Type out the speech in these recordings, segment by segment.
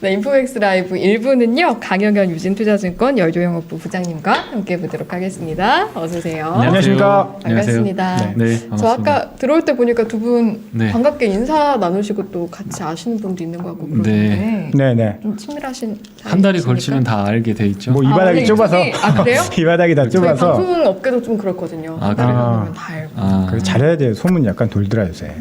네, 인포맥스 라이브 1부는요. 강영현 유진투자증권 열조영업부 부장님과 함께 보도록 하겠습니다. 어서 오세요. 안녕하십니까. 반갑습니다. 네, 반갑습니다. 저 아까 들어올 때 보니까 두 분 네. 반갑게 인사 나누시고 또 같이 아시는 분도 있는 것 같고 그러는데 네네. 좀 친밀하신 한 달이 사이이십니까? 걸치면 다 알게 돼 있죠. 뭐 이 바닥이 원래 좁아서. 이쪽이- 아, 그래요? 이 바닥이 다 저희 좁아서. 방송 업계도 좀 그렇거든요. 아, 그래요? 그러면 다 알고. 아, 잘해야 돼요. 소문 약간 돌더라 요새.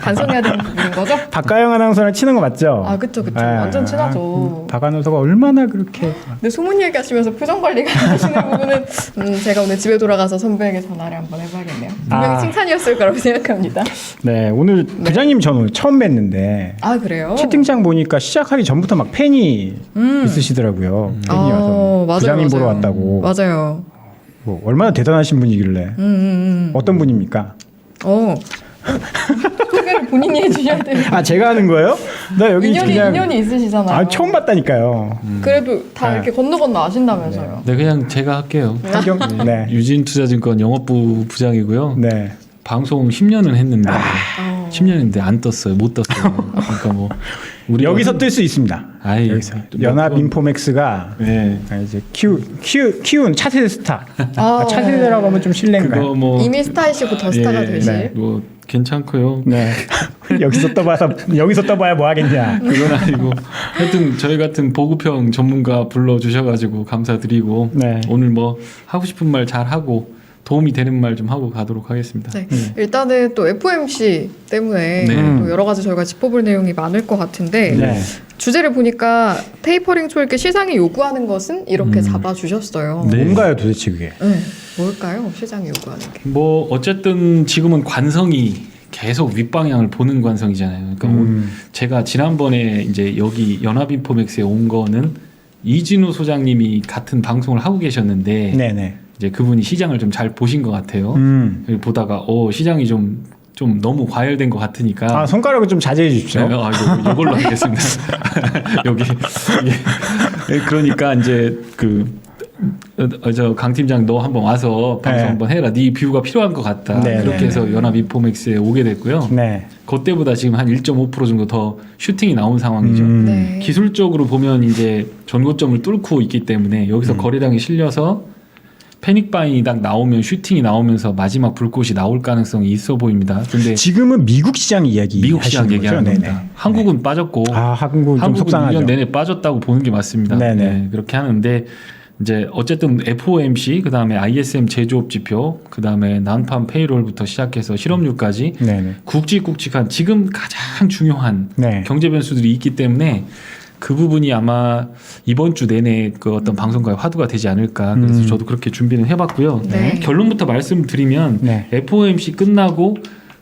반성해야 되는 부분인 거죠? 박가영 아나운서랑 치는 거 맞죠? 아, 그쵸. 예. 완전 친하죠. 박 아나운서가 얼마나 그렇게. 근데 소문 얘기하시면서 표정 관리가 하시는 부분은 제가 오늘 집에 돌아가서 선배에게 전화를 한번 해봐야겠네요. 분명히 아. 칭찬이었을 거라고 생각합니다. 네, 오늘 부장님 전 오늘 처음 뵀는데. 아, 그래요? 채팅창 보니까 시작하기 전부터 막 팬이 있으시더라고요. 팬이 와서 맞아요, 부장님 보러 맞아요. 왔다고. 맞아요. 뭐 얼마나 대단하신 분이길래. 어떤 분입니까? 소개를 본인이 해주셔야 돼요. 아 제가 하는 거예요? 나 여기 그냥 인연이 있으시잖아요. 아 처음 봤다니까요. 그래도 다 네. 이렇게 건너 아신다면서요. 네, 그냥 제가 할게요. 환경 네. 유진투자증권 영업부 부장이고요. 네. 방송 10년은 했는데 10년인데 안 떴어요. 못 떴어요. 그러니까 뭐 우리 여기서 뜰 수 있습니다. 아이, 여기서 뭐 연합 그건- 인포맥스가 네. 이제 키운 차세대 스타. 차세대라고 하면 좀 실례인가요? 그거 뭐 이미 스타이시고 더 스타가 되실. 네. 뭐 괜찮고요. 네. 여기서 떠봐야 뭐 하겠냐. 그건 아니고 하여튼 저희 같은 보급형 전문가 불러주셔가지고 감사드리고 네. 오늘 뭐 하고 싶은 말 잘 하고 도움이 되는 말 좀 하고 가도록 하겠습니다. 네. 일단은 또 FOMC 때문에 네. 또 여러 가지 저희가 짚어볼 내용이 많을 것 같은데 네. 주제를 보니까 테이퍼링 초 이렇게 시장이 요구하는 것은 이렇게 잡아주셨어요. 네. 뭔가요 도대체 그게? 네. 뭘까요? 시장이 요구하는 게. 뭐 어쨌든 지금은 관성이 계속 윗방향을 보는 관성이잖아요. 그러니까 제가 지난번에 이제 여기 연합인포맥스에 온 거는 이진우 소장님이 같은 방송을 하고 계셨는데 네네. 이제 그분이 시장을 좀 잘 보신 것 같아요. 보다가 시장이 좀 너무 과열된 것 같으니까 아 손가락을 좀 자제해 주십시오. 네, 이걸로 하겠습니다. 여기 그러니까 이제 저 강 팀장 너 한번 와서 방송 네. 한번 해라. 네 뷰가 필요한 것 같다. 네, 그렇게 네, 해서 연합 인포맥스에 오게 됐고요. 네. 그때보다 지금 한 1.5% 정도 더 슈팅이 나온 상황이죠. 네. 기술적으로 보면 이제 전고점을 뚫고 있기 때문에 여기서 거래량이 실려서 패닉 바잉이 딱 나오면 슈팅이 나오면서 마지막 불꽃이 나올 가능성이 있어 보입니다. 근데 지금은 미국 시장 이야기 미국 시장 하시는 얘기하는 거죠? 겁니다. 한국은 빠졌고 아 한국은 좀 한국은 속상하죠. 1년 내내 빠졌다고 보는 게 맞습니다. 네네. 네, 그렇게 하는데 이제 어쨌든 FOMC 그다음에 ISM 제조업 지표 그다음에 난팜 페이롤부터 시작해서 실업률까지 네네. 굵직굵직한 지금 가장 중요한 네. 경제 변수들이 있기 때문에 그 부분이 아마 이번 주 내내 그 어떤 방송과의 화두가 되지 않을까. 그래서 저도 그렇게 준비는 해봤고요. 네. 결론부터 말씀드리면 네. FOMC 끝나고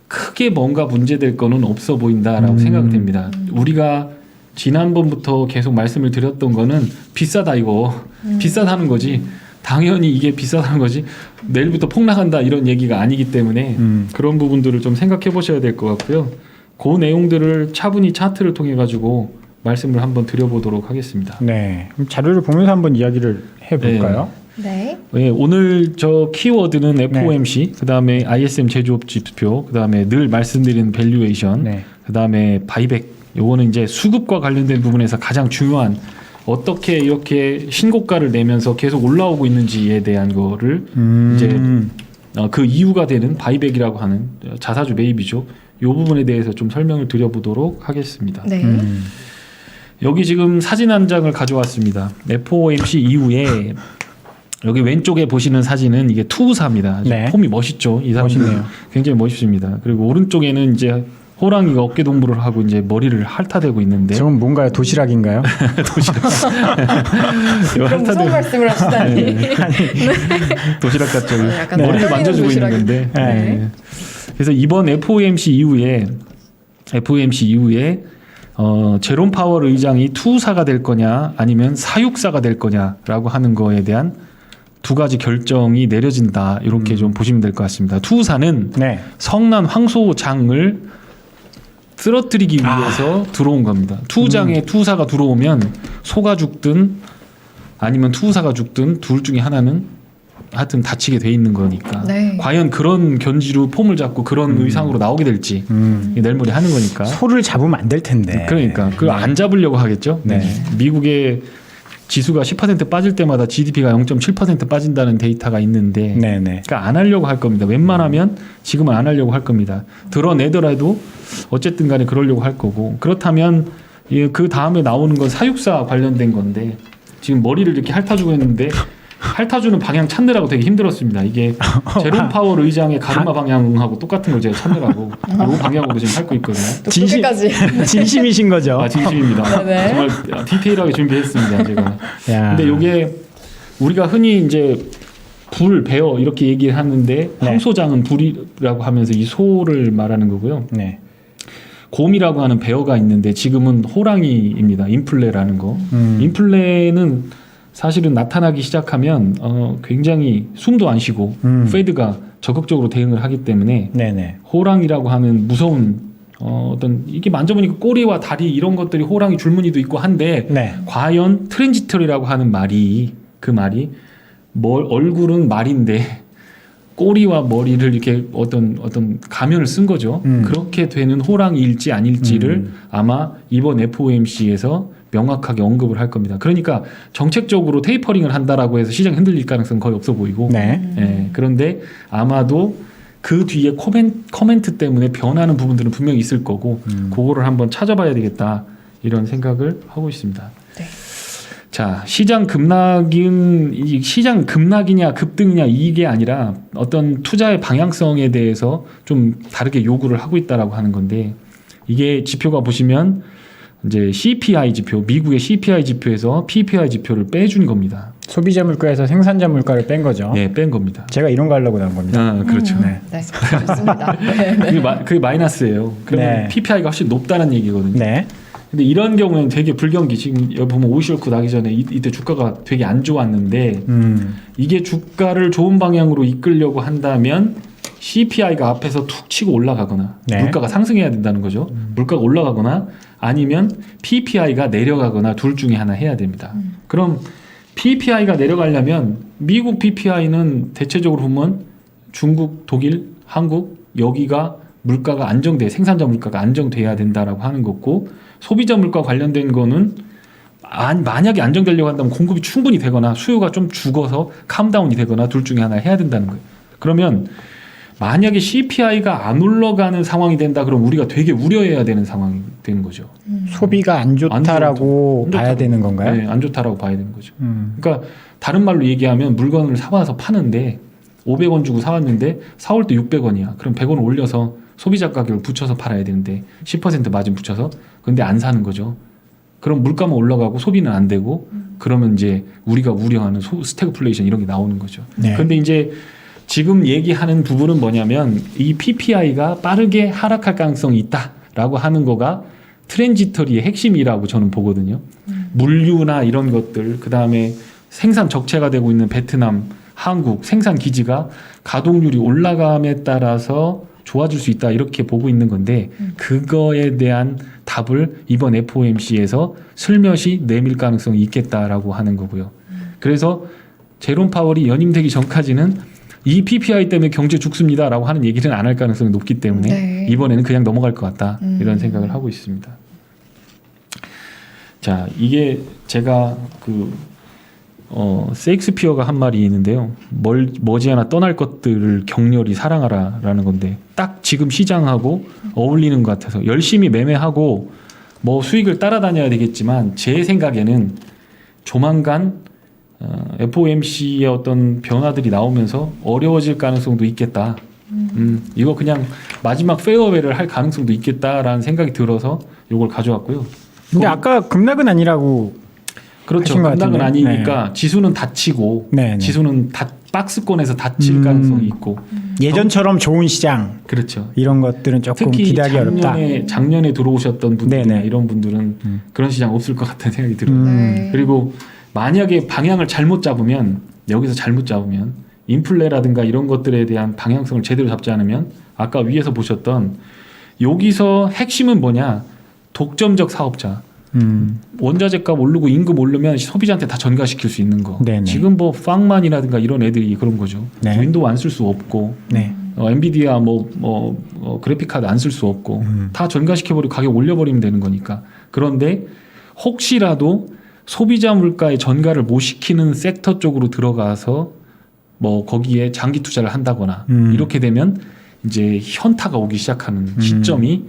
크게 뭔가 문제될 거는 없어 보인다라고 생각됩니다. 우리가 지난번부터 계속 말씀을 드렸던 거는 비싸다 이거 비싸다는 거지. 당연히 이게 비싸다는 거지. 내일부터 폭락한다 이런 얘기가 아니기 때문에 그런 부분들을 좀 생각해 보셔야 될 것 같고요. 그 내용들을 차분히 차트를 통해 가지고 말씀을 한번 드려보도록 하겠습니다. 네. 그럼 자료를 보면서 한번 이야기를 해볼까요? 네. 네, 오늘 저 키워드는 FOMC, 그다음에 ISM 제조업 지표, 그다음에 늘 말씀드리는 밸류에이션, 네. 그다음에 바이백. 요거는 이제 수급과 관련된 부분에서 가장 중요한 어떻게 이렇게 신고가를 내면서 계속 올라오고 있는지에 대한 거를 이제 그 이유가 되는 바이백이라고 하는 자사주 매입이죠. 이 부분에 대해서 좀 설명을 드려보도록 하겠습니다. 네. 여기 지금 사진 한 장을 가져왔습니다. FOMC 이후에 여기 왼쪽에 보시는 사진은 이게 투우사입니다. 네. 폼이 멋있죠. 이 사진 멋있네요. 굉장히 멋있습니다. 그리고 오른쪽에는 이제 호랑이가 어깨 동무를 하고 이제 머리를 핥아대고 있는데 저건 뭔가요? 도시락인가요? 그럼 무슨 말씀을 하시다니. 도시락 같죠. 약간 머리를 떨리는 만져주고 있는 도시락이- 건데. 네. 네. 그래서 이번 FOMC 이후에 제롬 파월 의장이 투사가 될 거냐 아니면 사육사가 될 거냐라고 하는 거에 대한 두 가지 결정이 내려진다. 이렇게 좀 보시면 될 것 같습니다. 투사는 네. 성난 황소장을 쓰러뜨리기 위해서 들어온 겁니다. 투장에 투사가 들어오면 소가 죽든 아니면 투사가 죽든 둘 중에 하나는 하여튼 다치게 돼 있는 거니까 네. 과연 그런 견지로 폼을 잡고 그런 의상으로 나오게 될지 이게 내일 모레 하는 거니까. 소를 잡으면 안 될 텐데. 그러니까 그걸 안 잡으려고 하겠죠. 네. 미국의 지수가 10% 빠질 때마다 GDP가 0.7% 빠진다는 데이터가 있는데 네네. 그러니까 안 하려고 할 겁니다. 웬만하면 지금은 안 하려고 할 겁니다. 드러내더라도 어쨌든 간에 그러려고 할 거고 그렇다면 그 다음에 나오는 건 사육사 관련된 건데 지금 머리를 이렇게 핥아주고 있는데 핥아주는 방향 찾느라고 되게 힘들었습니다. 이게 제롬 파월 의장의 가르마 방향하고 똑같은 걸 제가 찾느라고 이 방향으로 지금 핥고 있거든요. 또 끝까지. 진심이신 거죠. 아 진심입니다. 네네. 정말 디테일하게 준비했습니다. 제가. 야. 근데 이게 우리가 흔히 이제 불, 베어 이렇게 얘기하는데 네. 황소장은 불이라고 하면서 이 소를 말하는 거고요. 네. 곰이라고 하는 베어가 있는데 지금은 호랑이입니다. 인플레라는 거. 인플레는 사실은 나타나기 시작하면 굉장히 숨도 안 쉬고 페드가 적극적으로 대응을 하기 때문에 네네. 호랑이라고 하는 무서운 어떤 이게 만져보니까 꼬리와 다리 이런 것들이 호랑이 줄무늬도 있고 한데 네. 과연 트랜지터리라고 하는 말이 그 말이 얼굴은 말인데 꼬리와 머리를 이렇게 어떤 가면을 쓴 거죠. 그렇게 되는 호랑이일지 아닐지를 아마 이번 FOMC에서 명확하게 언급을 할 겁니다. 그러니까 정책적으로 테이퍼링을 한다라고 해서 시장이 흔들릴 가능성은 거의 없어 보이고 네. 예, 그런데 아마도 그 뒤에 코멘트 때문에 변하는 부분들은 분명히 있을 거고 그거를 한번 찾아봐야 되겠다 이런 생각을 하고 있습니다. 네. 자, 시장 급락이냐 급등이냐 이게 아니라 어떤 투자의 방향성에 대해서 좀 다르게 요구를 하고 있다라고 하는 건데 이게 지표가 보시면 이제 CPI 지표, 미국의 CPI 지표에서 PPI 지표를 빼준 겁니다. 소비자 물가에서 생산자 물가를 뺀 거죠. 네, 뺀 겁니다. 제가 이런 거 하려고 나온 겁니다. 아, 그렇죠. 네. 네, 좋습니다. 네, 네. 그게 마이너스예요. 그러면 네. PPI가 훨씬 높다는 얘기거든요. 네. 근데 이런 경우에는 되게 불경기. 지금 여기 보면 오이시러크 나기 전에 이때 주가가 되게 안 좋았는데 이게 주가를 좋은 방향으로 이끌려고 한다면 CPI가 앞에서 툭 치고 올라가거나 네. 물가가 상승해야 된다는 거죠. 물가가 올라가거나 아니면 PPI가 내려가거나 둘 중에 하나 해야 됩니다. 그럼 PPI가 내려가려면 미국 PPI는 대체적으로 보면 중국, 독일, 한국 여기가 물가가 생산자 물가가 안정돼야 된다라고 하는 거고 소비자 물가 관련된 거는 만약에 안정되려고 한다면 공급이 충분히 되거나 수요가 좀 죽어서 캄다운이 되거나 둘 중에 하나 해야 된다는 거예요. 그러면 만약에 CPI가 안 올라가는 상황이 된다 그럼 우리가 되게 우려해야 되는 상황이 되는 거죠. 소비가 안 좋다라고 안 봐야 좋다고. 되는 건가요? 네, 안 좋다라고 봐야 되는 거죠. 그러니까 다른 말로 얘기하면 물건을 사와서 파는데 500원 주고 사왔는데 사올 때 600원이야. 그럼 100원 올려서 소비자 가격을 붙여서 팔아야 되는데 10% 마진 붙여서 근데 안 사는 거죠. 그럼 물가만 올라가고 소비는 안 되고 그러면 이제 우리가 우려하는 스태그플레이션 이런 게 나오는 거죠. 네. 그런데 이제 지금 얘기하는 부분은 뭐냐면 이 PPI가 빠르게 하락할 가능성이 있다라고 하는 거가 트랜지터리의 핵심이라고 저는 보거든요. 물류나 이런 것들 그다음에 생산 적체가 되고 있는 베트남, 한국 생산 기지가 가동률이 올라감에 따라서 좋아질 수 있다 이렇게 보고 있는 건데 그거에 대한 답을 이번 FOMC에서 슬며시 내밀 가능성이 있겠다라고 하는 거고요. 그래서 제롬 파월이 연임되기 전까지는 이 PPI 때문에 경제 죽습니다라고 하는 얘기는 안 할 가능성이 높기 때문에 네. 이번에는 그냥 넘어갈 것 같다 이런 생각을 하고 있습니다. 자, 이게 제가 세익스피어가 한 말이 있는데요. 머지않아 떠날 것들을 격렬히 사랑하라라는 건데 딱 지금 시장하고 어울리는 것 같아서 열심히 매매하고 뭐 수익을 따라다녀야 되겠지만 제 생각에는 조만간 FOMC의 어떤 변화들이 나오면서 어려워질 가능성도 있겠다. 이거 그냥 마지막 페어웨이를 할 가능성도 있겠다라는 생각이 들어서 이걸 가져왔고요. 근데 아까 급락은 아니라고 그렇죠. 하신 것 급락은 같은데. 아니니까 지수는 닫히고 네, 네. 지수는 박스권에서 닫힐 가능성이 있고 예전처럼 좋은 시장 그렇죠. 이런 것들은 조금 특히 기대하기 어렵다. 작년에 들어오셨던 분들이나 네네. 이런 분들은 그런 시장 없을 것 같다는 생각이 들어요. 네. 그리고 만약에 방향을 잘못 잡으면 여기서 잘못 잡으면 인플레라든가 이런 것들에 대한 방향성을 제대로 잡지 않으면 아까 위에서 보셨던 여기서 핵심은 뭐냐 독점적 사업자 원자재 값 오르고 임금 오르면 소비자한테 다 전가시킬 수 있는 거. 네네. 지금 뭐 팡만이라든가 이런 애들이 그런 거죠. 네. 윈도우 안 쓸 수 없고 네. 엔비디아 그래픽 카드 안 쓸 수 없고 다 전가시켜버리고 가격 올려버리면 되는 거니까. 그런데 혹시라도 소비자 물가의 전가를 못 시키는 섹터 쪽으로 들어가서 뭐 거기에 장기 투자를 한다거나 이렇게 되면 이제 현타가 오기 시작하는 시점이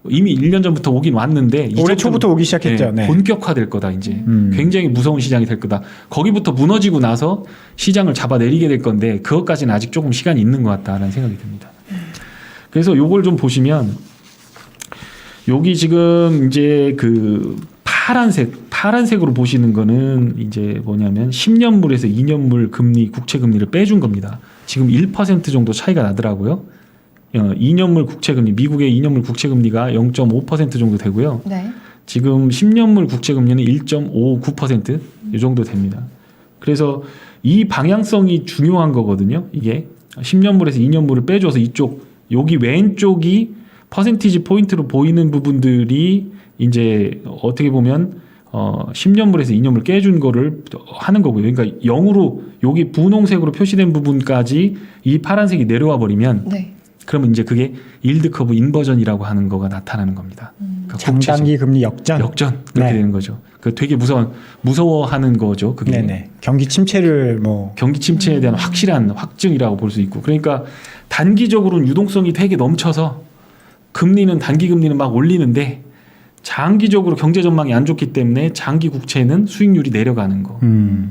이미 1년 전부터 오긴 왔는데 올해 이제부터 초부터 오기 시작했죠. 네. 본격화될 거다 이제. 굉장히 무서운 시장이 될 거다. 거기부터 무너지고 나서 시장을 잡아내리게 될 건데 그것까지는 아직 조금 시간이 있는 것 같다라는 생각이 듭니다. 그래서 요걸 좀 보시면 여기 지금 이제 그 파란색으로 보시는 거는 이제 뭐냐면 10년물에서 2년물 금리 국채 금리를 빼준 겁니다. 지금 1% 정도 차이가 나더라고요. 2년물 국채금리, 미국의 2년물 국채금리가 0.5% 정도 되고요. 네. 지금 10년물 국채금리는 1.59% 이 정도 됩니다. 그래서 이 방향성이 중요한 거거든요. 이게 10년물에서 2년물을 빼줘서 이쪽 여기 왼쪽이 퍼센티지 포인트로 보이는 부분들이 이제 어떻게 보면 10년물에서 2년물 깨준 거를 하는 거고요. 그러니까 0으로 여기 분홍색으로 표시된 부분까지 이 파란색이 내려와 버리면 네. 그러면 이제 그게 일드 커브 인버전이라고 하는 거가 나타나는 겁니다. 그러니까 장단기 금리 역전. 역전 그렇게 네. 되는 거죠. 그 되게 무서워하는 거죠. 그게 네네. 경기 침체를 뭐 경기 침체에 대한 확실한 확증이라고 볼 수 있고, 그러니까 단기적으로는 유동성이 되게 넘쳐서 금리는 단기 금리는 막 올리는데 장기적으로 경제 전망이 안 좋기 때문에 장기 국채는 수익률이 내려가는 거.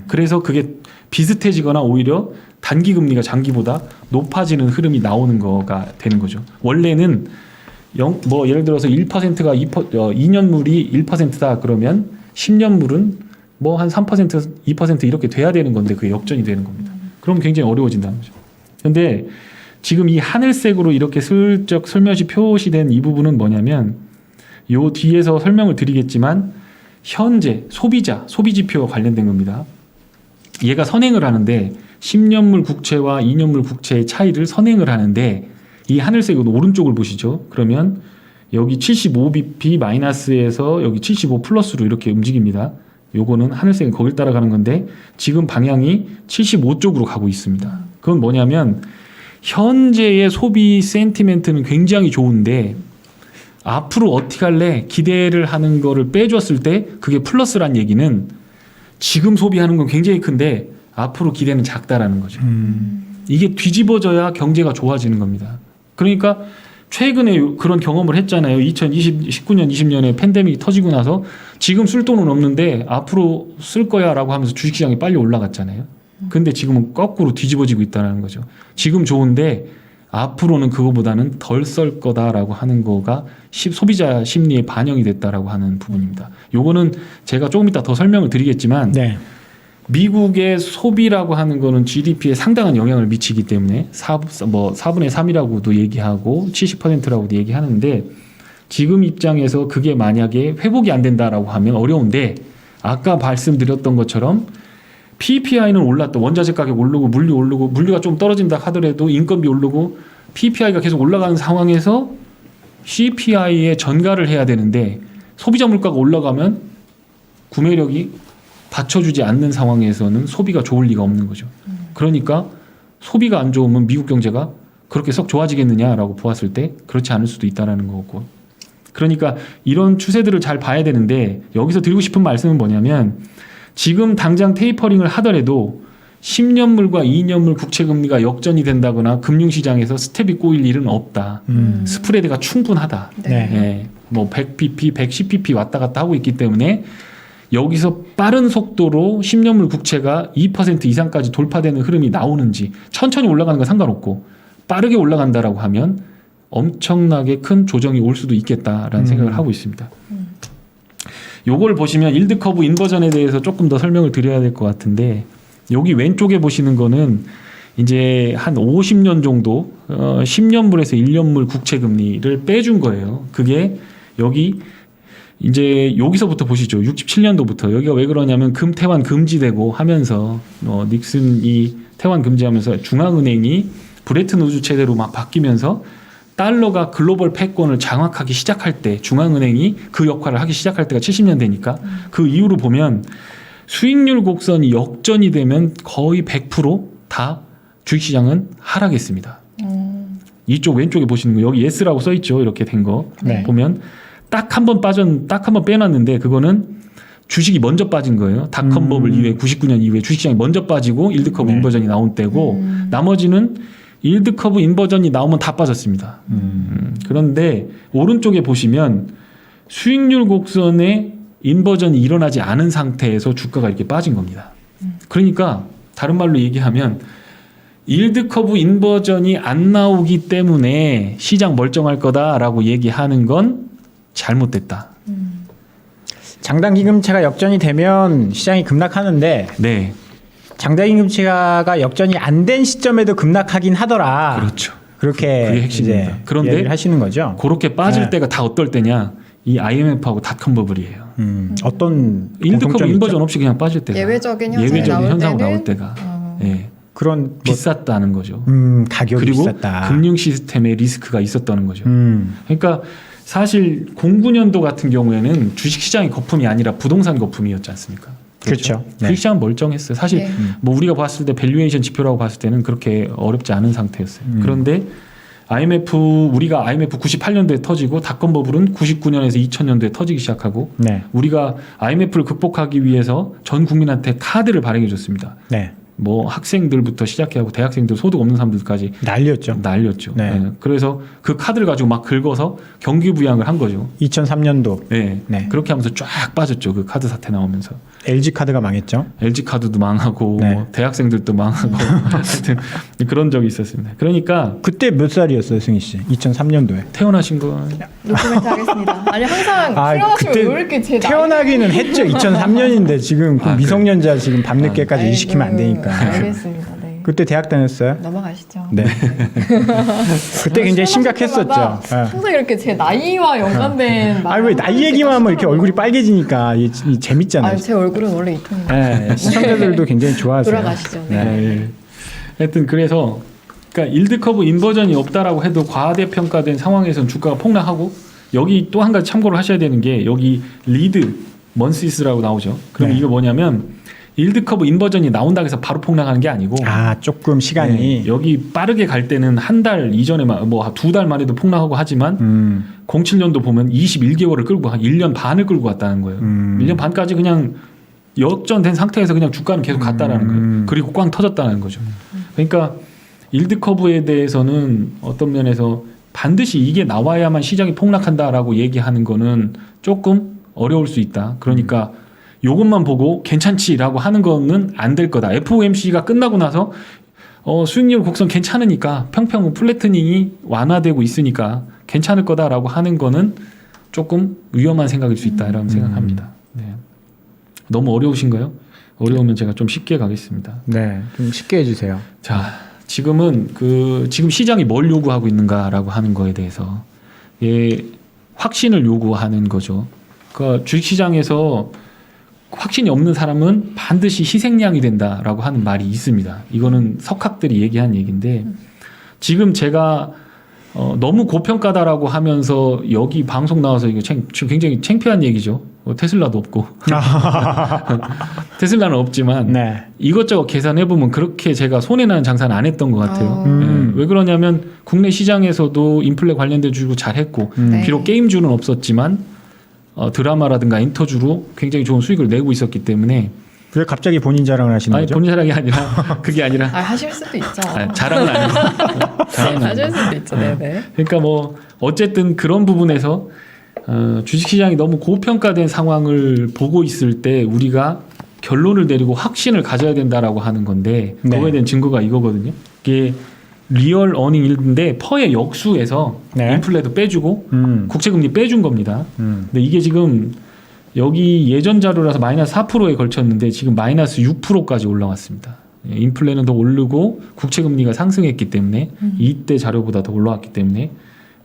그래서 그게 비슷해지거나 오히려 단기 금리가 장기보다 높아지는 흐름이 나오는 거가 되는 거죠. 원래는 예를 들어서 1%가 2년물이 1%다 그러면 10년물은 뭐 한 3%, 2% 이렇게 돼야 되는 건데 그게 역전이 되는 겁니다. 그럼 굉장히 어려워진다는 거죠. 그런데 지금 이 하늘색으로 이렇게 슬쩍 슬며시 표시된 이 부분은 뭐냐면 요 뒤에서 설명을 드리겠지만 현재 소비지표와 관련된 겁니다. 얘가 선행을 하는데 10년물 국채와 2년물 국채의 차이를 선행을 하는데 이 하늘색은 오른쪽을 보시죠. 그러면 여기 75bp 마이너스에서 여기 75 플러스로 이렇게 움직입니다. 요거는 하늘색은 거길 따라가는 건데 지금 방향이 75쪽으로 가고 있습니다. 그건 뭐냐면 현재의 소비 센티멘트는 굉장히 좋은데 앞으로 어떻게 할래? 기대를 하는 거를 빼줬을 때 그게 플러스란 얘기는 지금 소비하는 건 굉장히 큰데 앞으로 기대는 작다라는 거죠. 이게 뒤집어져야 경제가 좋아지는 겁니다. 그러니까 최근에 그런 경험을 했잖아요. 19년, 20년에 팬데믹이 터지고 나서 지금 쓸 돈은 없는데 앞으로 쓸 거야 라고 하면서 주식시장이 빨리 올라갔잖아요. 근데 지금은 거꾸로 뒤집어지고 있다는 거죠. 지금 좋은데 앞으로는 그거보다는 덜 쓸 거다라고 하는 거가 소비자 심리에 반영이 됐다라고 하는 부분입니다. 요거는 제가 조금 이따 더 설명을 드리겠지만 네. 미국의 소비라고 하는 거는 GDP에 상당한 영향을 미치기 때문에 4분의 3이라고도 얘기하고 70%라고도 얘기하는데 지금 입장에서 그게 만약에 회복이 안 된다라고 하면 어려운데 아까 말씀드렸던 것처럼 PPI는 올랐다. 원자재 가격 오르고 물류가 좀 떨어진다 하더라도 인건비 오르고 PPI가 계속 올라가는 상황에서 CPI에 전가를 해야 되는데 소비자 물가가 올라가면 구매력이 받쳐주지 않는 상황에서는 소비가 좋을 리가 없는 거죠. 그러니까 소비가 안 좋으면 미국 경제가 그렇게 썩 좋아지겠느냐라고 보았을 때 그렇지 않을 수도 있다는 거고. 그러니까 이런 추세들을 잘 봐야 되는데 여기서 드리고 싶은 말씀은 뭐냐면 지금 당장 테이퍼링을 하더라도 10년물과 2년물 국채금리가 역전이 된다거나 금융시장에서 스텝이 꼬일 일은 없다. 스프레드가 충분하다. 네. 네. 뭐 100pp, 110pp 왔다 갔다 하고 있기 때문에 여기서 빠른 속도로 10년물 국채가 2% 이상까지 돌파되는 흐름이 나오는지 천천히 올라가는 건 상관없고 빠르게 올라간다라고 하면 엄청나게 큰 조정이 올 수도 있겠다라는 생각을 하고 있습니다. 요걸 보시면 일드 커브 인버전에 대해서 조금 더 설명을 드려야 될 것 같은데 여기 왼쪽에 보시는 거는 이제 한 50년 정도 10년물에서 1년물 국채 금리를 빼준 거예요. 그게 여기 이제 여기서부터 보시죠. 67년도부터 여기가 왜 그러냐면 태환 금지되고 하면서 닉슨이 태환 금지하면서 중앙은행이 브레튼 우즈 체제로 막 바뀌면서 달러가 글로벌 패권을 장악하기 시작할 때 중앙은행이 그 역할을 하기 시작할 때가 70년대니까 그 이후로 보면 수익률 곡선이 역전이 되면 거의 100%다 주식시장은 하락했습니다. 이쪽 왼쪽에 보시는 거 여기 예스라고 써 있죠. 이렇게 된 거 네. 보면 딱 한 번 빼놨는데 그거는 주식이 먼저 빠진 거예요. 닷컴 버블 이후에 99년 이후에 주식시장이 먼저 빠지고 일드 커브 네. 인버전이 나온 때고 나머지는 일드 커브 인버전이 나오면 다 빠졌습니다. 그런데 오른쪽에 보시면 수익률 곡선의 인버전이 일어나지 않은 상태에서 주가가 이렇게 빠진 겁니다. 그러니까 다른 말로 얘기하면 일드 커브 인버전이 안 나오기 때문에 시장 멀쩡할 거다라고 얘기하는 건 잘못됐다. 장단기 금체가 역전이 되면 시장이 급락하는데 네, 장단기 금체가 역전이 안 된 시점에도 급락하긴 하더라. 그렇죠. 그렇게 그게 핵심입니다. 이제 그런데 얘기를 하시는 거죠. 그렇게 빠질 네. 때가 다 어떨 때냐? 이 IMF하고 닷컴 버블이에요. 어떤 일드 커브 공통점이 인버전 있죠? 없이 그냥 빠질 때가 예외적인 현상이 현상 나올 나올 때가 예, 그런 뭐, 비쌌다는 거죠. 가격이 그리고 비쌌다. 금융 시스템에 리스크가 있었다는 거죠. 음. 그러니까 사실 09년도 같은 경우에는 주식시장이 거품이 아니라 부동산 거품이었지 않습니까? 그렇죠. 네. 주식시장은 멀쩡했어요. 사실 네. 뭐 우리가 봤을 때 밸류에이션 지표라고 봤을 때는 그렇게 어렵지 않은 상태였어요. 그런데 우리가 IMF 98년도에 터지고 닷컴 버블은 99년에서 2000년도에 터지기 시작하고 네. 우리가 IMF를 극복하기 위해서 전 국민한테 카드를 발행해 줬습니다. 네. 뭐 학생들부터 시작해하고 대학생들 소득 없는 사람들까지 난리였죠. 날렸죠. 네. 네. 그래서 그 카드를 가지고 막 긁어서 경기 부양을 한 거죠. 2003년도 네. 네. 그렇게 하면서 쫙 빠졌죠. 그 카드 사태 나오면서. LG 카드가 망했죠. LG 카드도 망하고 네. 뭐 대학생들도 망하고 하여튼 그런 적이 있었습니다. 그러니까 그때 몇 살이었어요, 승희 씨? 2003년도에. 태어나신 건 노코멘트 하겠습니다. 아니 항상 출연하시면 왜 이렇게 제 나이 태어나기는 했죠. 2003년인데 지금 그 아, 미성년자 지금 밤늦게까지 아이고, 일시키면 안 되니까. 알겠습니다. 네. 그때 대학 다녔어요? 넘어가시죠. 네. 그때 굉장히 심각했었죠. 때마다 예. 항상 이렇게 제 나이와 연관된 아니 왜 나이 얘기만 하면 이렇게 얼굴이 빨개지니까 이 재밌잖아요. 아니, 제 얼굴은 원래 이 톤입니다. 예, 시청자들도 굉장히 좋아하세요. 돌아가시죠. 네. 네. 하여튼 그래서 그러니까 일드 커브 인버전이 없다라고 해도 과대평가된 상황에서는 주가가 폭락하고 여기 또 한 가지 참고를 하셔야 되는 게 여기 리드 먼시스라고 나오죠. 그럼 네. 이거 뭐냐면 일드 커브 인버전이 나온다고 해서 바로 폭락하는 게 아니고 아 조금 시간이 네, 여기 빠르게 갈 때는 한 달 이전에만 뭐 2달 만에도 폭락하고 하지만 07년도 보면 21개월을 끌고 한 1년 반을 끌고 갔다는 거예요. 1년 반까지 그냥 역전된 상태에서 그냥 주가는 계속 갔다라는 거예요. 그리고 꽝 터졌다는 거죠. 그러니까 일드 커브에 대해서는 어떤 면에서 반드시 이게 나와야만 시장이 폭락한다라고 얘기하는 거는 조금 어려울 수 있다. 그러니까 요것만 보고 괜찮지라고 하는 거는 안 될 거다. FOMC가 끝나고 나서 수익률 곡선 괜찮으니까 평평 플래트닝이 완화되고 있으니까 괜찮을 거다라고 하는 거는 조금 위험한 생각일 수 있다라고 생각합니다. 네. 너무 어려우신가요? 어려우면 제가 좀 쉽게 가겠습니다. 네, 좀 쉽게 해주세요. 자, 지금은 지금 시장이 뭘 요구하고 있는가라고 하는 거에 대해서 확신을 요구하는 거죠. 그러니까 주식시장에서 확신이 없는 사람은 반드시 희생양이 된다라고 하는 말이 있습니다. 이거는 석학들이 얘기한 얘기인데 지금 제가 너무 고평가다라고 하면서 여기 방송 나와서 이거 지금 굉장히 창피한 얘기죠. 테슬라도 없고 테슬라는 없지만 네. 이것저것 계산해 보면 그렇게 제가 손해나는 장사는 안 했던 것 같아요. 음. 왜 그러냐면 국내 시장에서도 인플레 관련된 주로 잘했고 네. 비록 게임주는 없었지만 드라마라든가 인터주로 굉장히 좋은 수익을 내고 있었기 때문에 왜 갑자기 본인 자랑을 하시는 아니 거죠? 본인 자랑이 아니라 그게 아니라 하실 수도 있죠. 자랑은 아니고 자랑은 하실 아니고 수도 있죠. 네네. 그러니까 뭐 어쨌든 그런 부분에서 주식시장이 너무 고평가된 상황을 보고 있을 때 우리가 결론을 내리고 확신을 가져야 된다라고 하는 건데 네. 그거에 대한 증거가 이거거든요. 이게 리얼 어닝 일인데 퍼의 역수에서 네. 인플레도 빼주고 국채금리 빼준 겁니다. 근데 이게 지금 여기 예전 자료라서 마이너스 4%에 걸쳤는데 지금 마이너스 6%까지 올라왔습니다. 인플레는 더 오르고 국채금리가 상승했기 때문에 이때 자료보다 더 올라왔기 때문에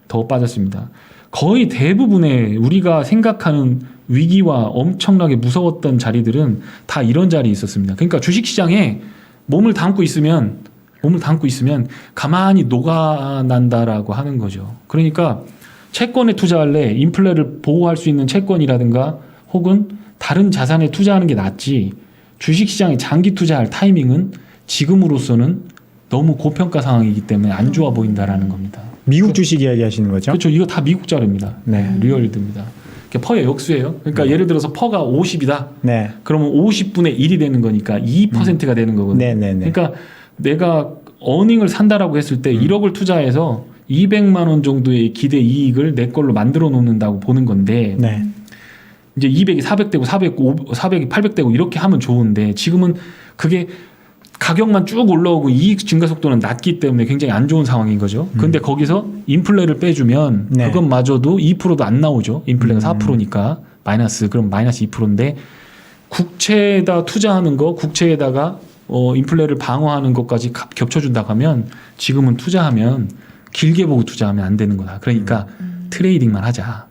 더 빠졌습니다. 거의 대부분의 우리가 생각하는 위기와 엄청나게 무서웠던 자리들은 다 이런 자리에 있었습니다. 그러니까 주식시장에 몸을 담고 있으면 몸을 담고 있으면 가만히 녹아난다라고 하는 거죠. 그러니까 채권에 투자할래 인플레를 보호할 수 있는 채권이라든가 혹은 다른 자산에 투자하는 게 낫지 주식시장에 장기 투자할 타이밍은 지금으로서는 너무 고평가 상황이기 때문에 안 좋아 보인다라는 겁니다. 미국 주식 이야기 하시는 거죠? 그렇죠. 이거 다 미국 자료입니다. 네. 리얼드입니다. 퍼의 역수예요. 그러니까 예를 들어서 퍼가 50이다. 네. 그러면 50분의 1이 되는 거니까 2%가 되는 거거든요. 네네네. 그러니까 내가 어닝을 산다라고 했을 때 1억을 투자해서 200만 원 정도의 기대 이익을 내 걸로 만들어 놓는다고 보는 건데 네. 이제 200이 400되고 400이 800되고 이렇게 하면 좋은데 지금은 그게 가격만 쭉 올라오고 이익 증가 속도는 낮기 때문에 굉장히 안 좋은 상황인 거죠. 근데 거기서 인플레를 빼주면 네. 그것마저도 2%도 안 나오죠. 인플레가 4%니까 마이너스 그럼 마이너스 2%인데 국채에다 투자하는 거 국채에다가 인플레를 방어하는 것까지 겹쳐준다고 하면 지금은 투자하면 길게 보고 투자하면 안 되는 거다. 그러니까 트레이딩만 하자.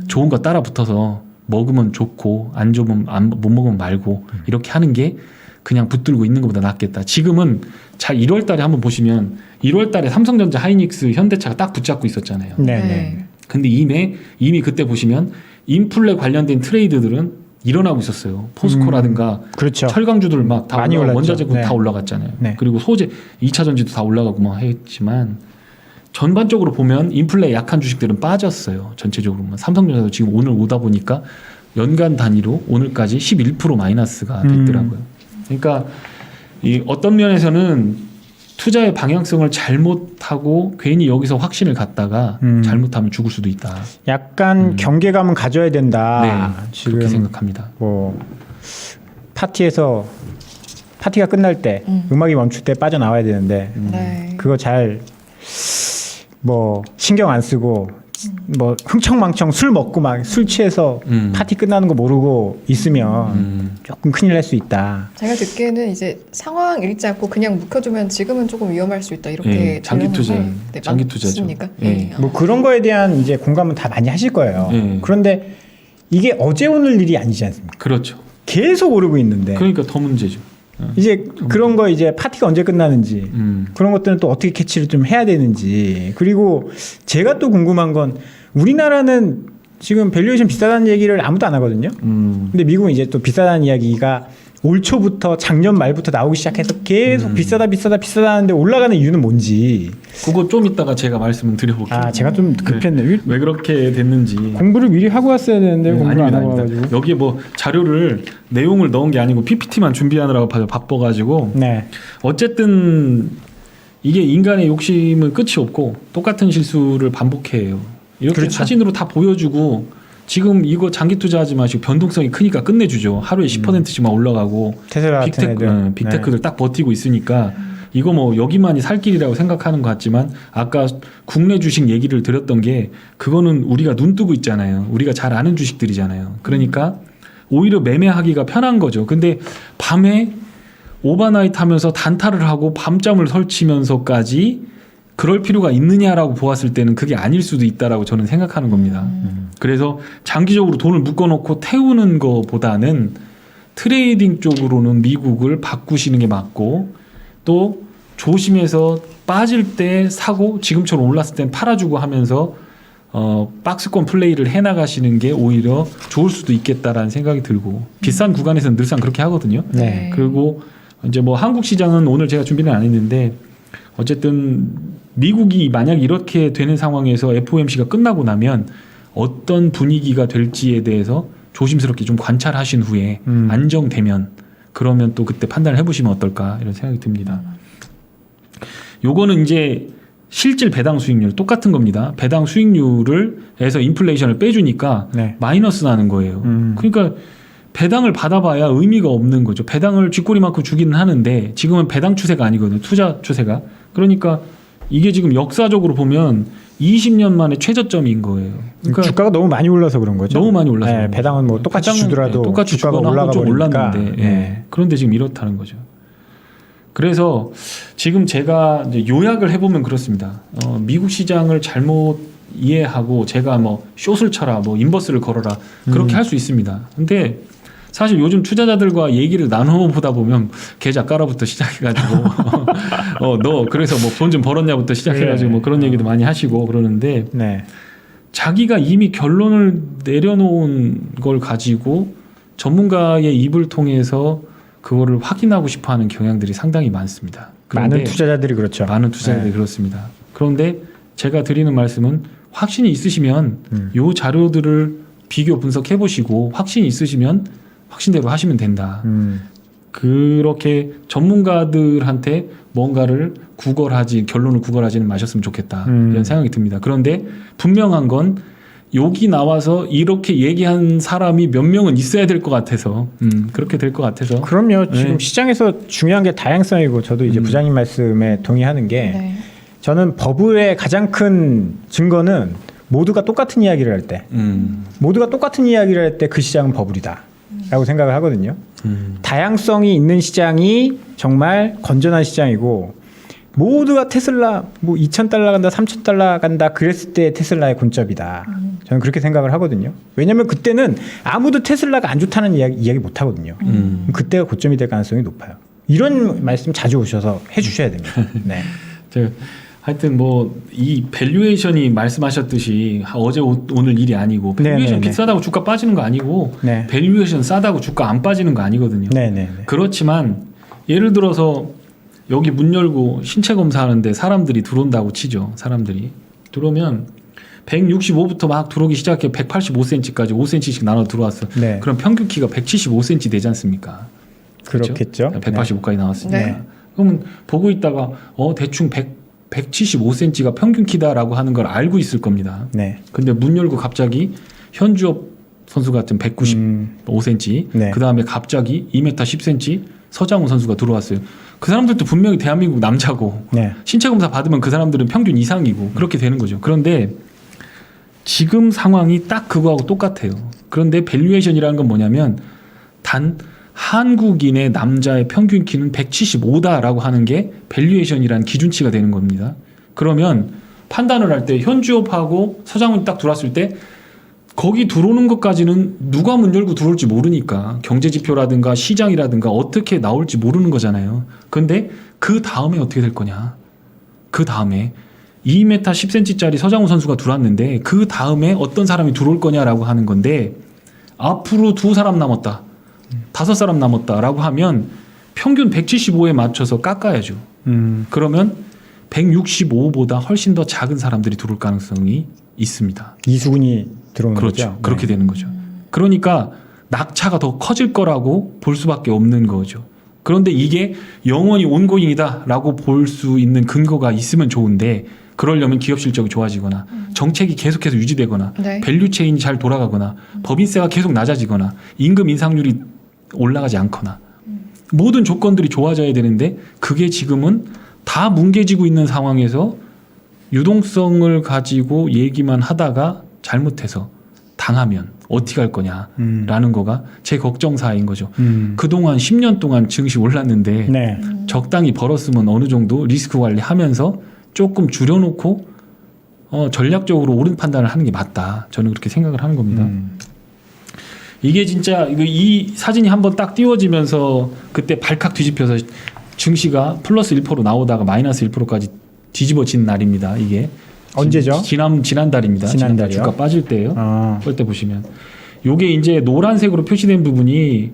좋은 거 따라 붙어서 먹으면 좋고 안 좋으면 못 먹으면 말고 이렇게 하는 게 그냥 붙들고 있는 것보다 낫겠다. 지금은 자 1월 달에 한번 보시면 1월 달에 삼성전자, 하이닉스, 현대차가 딱 붙잡고 있었잖아요. 네네. 근데 이미 그때 보시면 인플레 관련된 트레이드들은 일어나고 있었어요. 포스코라든가 그렇죠. 철강주들 막 다 많이 올라가고 올랐죠. 원자재고 네. 다 올라갔잖아요. 네. 그리고 소재 2차 전지도 다 올라가고 막 했지만 전반적으로 보면 인플레 약한 주식들은 빠졌어요. 전체적으로 보면 삼성전자도 지금 오늘 오다 보니까 연간 단위로 오늘까지 11% 마이너스가 됐더라고요. 그러니까 이 어떤 면에서는 투자의 방향성을 잘못하고 괜히 여기서 확신을 갖다가 잘못하면 죽을 수도 있다. 약간 경계감은 가져야 된다. 네, 지금 그렇게 생각합니다. 뭐 파티가 끝날 때 음악이 멈출 때 빠져나와야 되는데 네. 그거 잘 뭐 신경 안 쓰고 뭐 흥청망청 술 먹고 막 술 취해서 파티 끝나는 거 모르고 있으면 조금 큰일 날 수 있다. 제가 듣기에는 이제 상황 읽지 않고 그냥 묵혀두면 지금은 조금 위험할 수 있다 이렇게 네, 장기 들렸는데, 투자, 네, 장기 투자죠. 맞습니까? 네. 뭐 그런 거에 대한 이제 공감은 다 많이 하실 거예요. 네. 그런데 이게 어제 오늘 일이 아니지 않습니까? 그렇죠. 계속 오르고 있는데 그러니까 더 문제죠. 이제 그런 거 이제 파티가 언제 끝나는지 그런 것들은 또 어떻게 캐치를 좀 해야 되는지 그리고 제가 또 궁금한 건 우리나라는 지금 밸류에이션 비싸다는 얘기를 아무도 안 하거든요. 근데 미국은 이제 또 비싸다는 이야기가 올 초부터 작년 말부터 나오기 시작해서 계속 비싸다 하는데 올라가는 이유는 뭔지. 그거 좀 이따가 제가 말씀을 드려볼게요. 아 제가 좀 급했네요. 왜 그렇게 됐는지. 공부를 미리 하고 왔어야 되는데 공부를 안 하고 와가지고. 여기에 뭐 자료를 내용을 넣은 게 아니고 PPT만 준비하느라고 바빠가지고 네. 어쨌든 이게 인간의 욕심은 끝이 없고 똑같은 실수를 반복해요. 이렇게 그렇죠. 사진으로 다 보여주고 지금 이거 장기 투자하지 마시고 변동성이 크니까 끝내주죠. 하루에 10%씩만 올라가고 테슬라 같은 애들. 빅테크들 딱 버티고 있으니까 이거 뭐 여기만이 살 길이라고 생각하는 것 같지만 아까 국내 주식 얘기를 드렸던 게 그거는 우리가 눈 뜨고 있잖아요. 우리가 잘 아는 주식들이잖아요. 그러니까 오히려 매매하기가 편한 거죠. 근데 밤에 오버나이트 하면서 단타를 하고 밤잠을 설치면서까지 그럴 필요가 있느냐라고 보았을 때는 그게 아닐 수도 있다라고 저는 생각하는 겁니다. 그래서 장기적으로 돈을 묶어놓고 태우는 것보다는 트레이딩 쪽으로는 미국을 바꾸시는 게 맞고 또 조심해서 빠질 때 사고 지금처럼 올랐을 땐 팔아주고 하면서 박스권 플레이를 해나가시는 게 오히려 좋을 수도 있겠다라는 생각이 들고 비싼 구간에서는 늘상 그렇게 하거든요. 네. 그리고 이제 뭐 한국 시장은 오늘 제가 준비는 안 했는데 어쨌든 미국이 만약 이렇게 되는 상황에서 FOMC가 끝나고 나면 어떤 분위기가 될지에 대해서 조심스럽게 좀 관찰하신 후에 안정되면 그러면 또 그때 판단을 해보시면 어떨까 이런 생각이 듭니다. 요거는 이제 실질 배당 수익률 똑같은 겁니다. 배당 수익률을 해서 인플레이션을 빼주니까 네. 마이너스 나는 거예요. 그러니까 배당을 받아봐야 의미가 없는 거죠. 배당을 쥐꼬리만큼 주기는 하는데 지금은 배당 추세가 아니거든요. 투자 추세가. 그러니까 이게 지금 역사적으로 보면 20년 만에 최저점인 거예요. 그러니까 주가가 너무 많이 올라서 그런 거죠. 너무 많이 올라서. 네, 배당은 뭐 똑같이 배당은, 주더라도 똑같이 주가가 주거나 올라가 좀 버리니까. 올랐는데. 네. 그런데 지금 이렇다는 거죠. 그래서 지금 제가 이제 요약을 해보면 그렇습니다. 미국 시장을 잘못 이해하고 제가 뭐 숏을 쳐라, 뭐 인버스를 걸어라 그렇게 할 수 있습니다. 근데 사실 요즘 투자자들과 얘기를 나눠보다 보면 계좌 깔아부터 시작해가지고 너 그래서 뭐 돈 좀 벌었냐부터 시작해가지고 네. 뭐 그런 얘기도 많이 하시고 그러는데 네. 자기가 이미 결론을 내려놓은 걸 가지고 전문가의 입을 통해서 그거를 확인하고 싶어하는 경향들이 상당히 많습니다. 많은 투자자들이 그렇죠. 많은 투자자들이 네. 그렇습니다. 그런데 제가 드리는 말씀은 확신이 있으시면 요 자료들을 비교 분석해 보시고 확신이 있으시면 확신대로 하시면 된다. 그렇게 전문가들한테 뭔가를 결론을 구걸하지는 마셨으면 좋겠다. 이런 생각이 듭니다. 그런데 분명한 건 여기 나와서 이렇게 얘기한 사람이 몇 명은 있어야 될 것 같아서 그렇게 될 것 같아서 그럼요. 지금 네. 시장에서 중요한 게 다양성이고 저도 이제 부장님 말씀에 동의하는 게 네. 저는 버블의 가장 큰 증거는 모두가 똑같은 이야기를 할 때 모두가 똑같은 이야기를 할 때 그 시장은 버블이다 라고 생각을 하거든요. 다양성이 있는 시장이 정말 건전한 시장이고 모두가 테슬라 뭐 2,000달러 간다 3,000달러 간다 그랬을 때 테슬라의 본점이다. 저는 그렇게 생각을 하거든요. 왜냐하면 그때는 아무도 테슬라가 안 좋다는 이야기 못 하거든요. 그때가 고점이 될 가능성이 높아요. 이런 말씀 자주 오셔서 해주셔야 됩니다. 네. 하여튼 뭐 이 밸류에이션이 말씀하셨듯이 어제 오늘 일이 아니고 밸류에이션 네네네. 비싸다고 주가 빠지는 거 아니고 네. 밸류에이션 싸다고 주가 안 빠지는 거 아니거든요. 네네. 그렇지만 예를 들어서 여기 문 열고 신체 검사하는데 사람들이 들어온다고 치죠. 사람들이 들어오면 165부터 막 들어오기 시작해 185cm까지 5cm씩 나눠 들어왔어. 네. 그럼 평균 키가 175cm 되지 않습니까? 그렇겠죠. 185까지 나왔으니까. 네. 그러면 보고 있다가 대충 175cm가 평균 키다라고 하는 걸 알고 있을 겁니다. 네. 근데 문 열고 갑자기 현주업 선수 같은 195cm, 네. 그 다음에 갑자기 2m 10cm 서장훈 선수가 들어왔어요. 그 사람들도 분명히 대한민국 남자고 네. 신체 검사 받으면 그 사람들은 평균 이상이고 그렇게 되는 거죠. 그런데 지금 상황이 딱 그거하고 똑같아요. 그런데 밸류에이션이라는 건 뭐냐면 단 한국인의 남자의 평균 키는 175다라고 하는 게 밸류에이션이라는 기준치가 되는 겁니다. 그러면 판단을 할 때 현주업하고 서장훈이 딱 들어왔을 때 거기 들어오는 것까지는 누가 문 열고 들어올지 모르니까 경제지표라든가 시장이라든가 어떻게 나올지 모르는 거잖아요. 근데 그 다음에 어떻게 될 거냐. 그 다음에 2m 10cm짜리 서장훈 선수가 들어왔는데 그 다음에 어떤 사람이 들어올 거냐라고 하는 건데 앞으로 2사람 남았다. 5사람 남았다라고 하면 평균 175에 맞춰서 깎아야죠. 그러면 165보다 훨씬 더 작은 사람들이 들어올 가능성이 있습니다. 이수근이 들어오는 그렇죠. 거죠. 그렇게 네. 되는 거죠. 그러니까 낙차가 더 커질 거라고 볼 수밖에 없는 거죠. 그런데 이게 영원히 온고잉이다라고 볼 수 있는 근거가 있으면 좋은데 그러려면 기업 실적이 좋아지거나 정책이 계속해서 유지되거나 네. 밸류 체인이 잘 돌아가거나 법인세가 계속 낮아지거나 임금 인상률이 올라가지 않거나 모든 조건들이 좋아져야 되는데 그게 지금은 다 뭉개지고 있는 상황에서 유동성을 가지고 얘기만 하다가 잘못해서 당하면 어떻게 할 거냐라는 거가 제 걱정사인 거죠. 그동안 10년 동안 증시 올랐는데 네. 적당히 벌었으면 어느 정도 리스크 관리하면서 조금 줄여놓고 전략적으로 옳은 판단을 하는 게 맞다. 저는 그렇게 생각을 하는 겁니다. 이게 진짜 이 사진이 한번 딱 띄워지면서 그때 발칵 뒤집혀서 증시가 플러스 1% 나오다가 마이너스 1%까지 뒤집어진 날입니다. 이게 언제죠? 지난달입니다. 지난달이요? 주가 빠질 때예요. 아. 그럴 때 보시면 요게 이제 노란색으로 표시된 부분이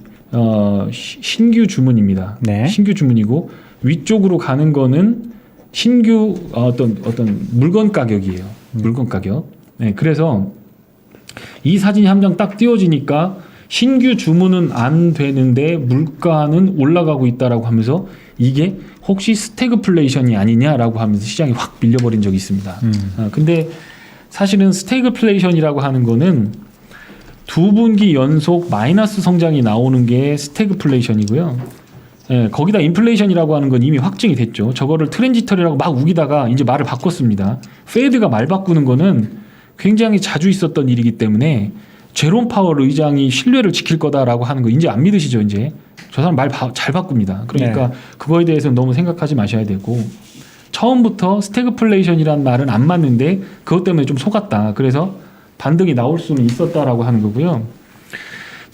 신규 주문입니다. 네. 신규 주문이고 위쪽으로 가는 거는 신규 어떤 물건 가격이에요. 물건 가격. 네, 그래서 이 사진이 한 장 딱 띄워지니까 신규 주문은 안 되는데 물가는 올라가고 있다라고 하면서 이게 혹시 스태그플레이션이 아니냐라고 하면서 시장이 확 밀려버린 적이 있습니다. 근데 사실은 스태그플레이션이라고 하는 거는 2분기 연속 마이너스 성장이 나오는 게 스태그플레이션이고요. 예, 거기다 인플레이션이라고 하는 건 이미 확증이 됐죠. 저거를 트랜지터리라고 막 우기다가 이제 말을 바꿨습니다. 페드가 말 바꾸는 거는 굉장히 자주 있었던 일이기 때문에 제롬 파월 의장이 신뢰를 지킬 거다라고 하는 거 이제 안 믿으시죠. 이제 저 사람 말 잘 바꿉니다. 그러니까 네. 그거에 대해서는 너무 생각하지 마셔야 되고 처음부터 스태그플레이션이라는 말은 안 맞는데 그것 때문에 좀 속았다. 그래서 반등이 나올 수는 있었다라고 하는 거고요.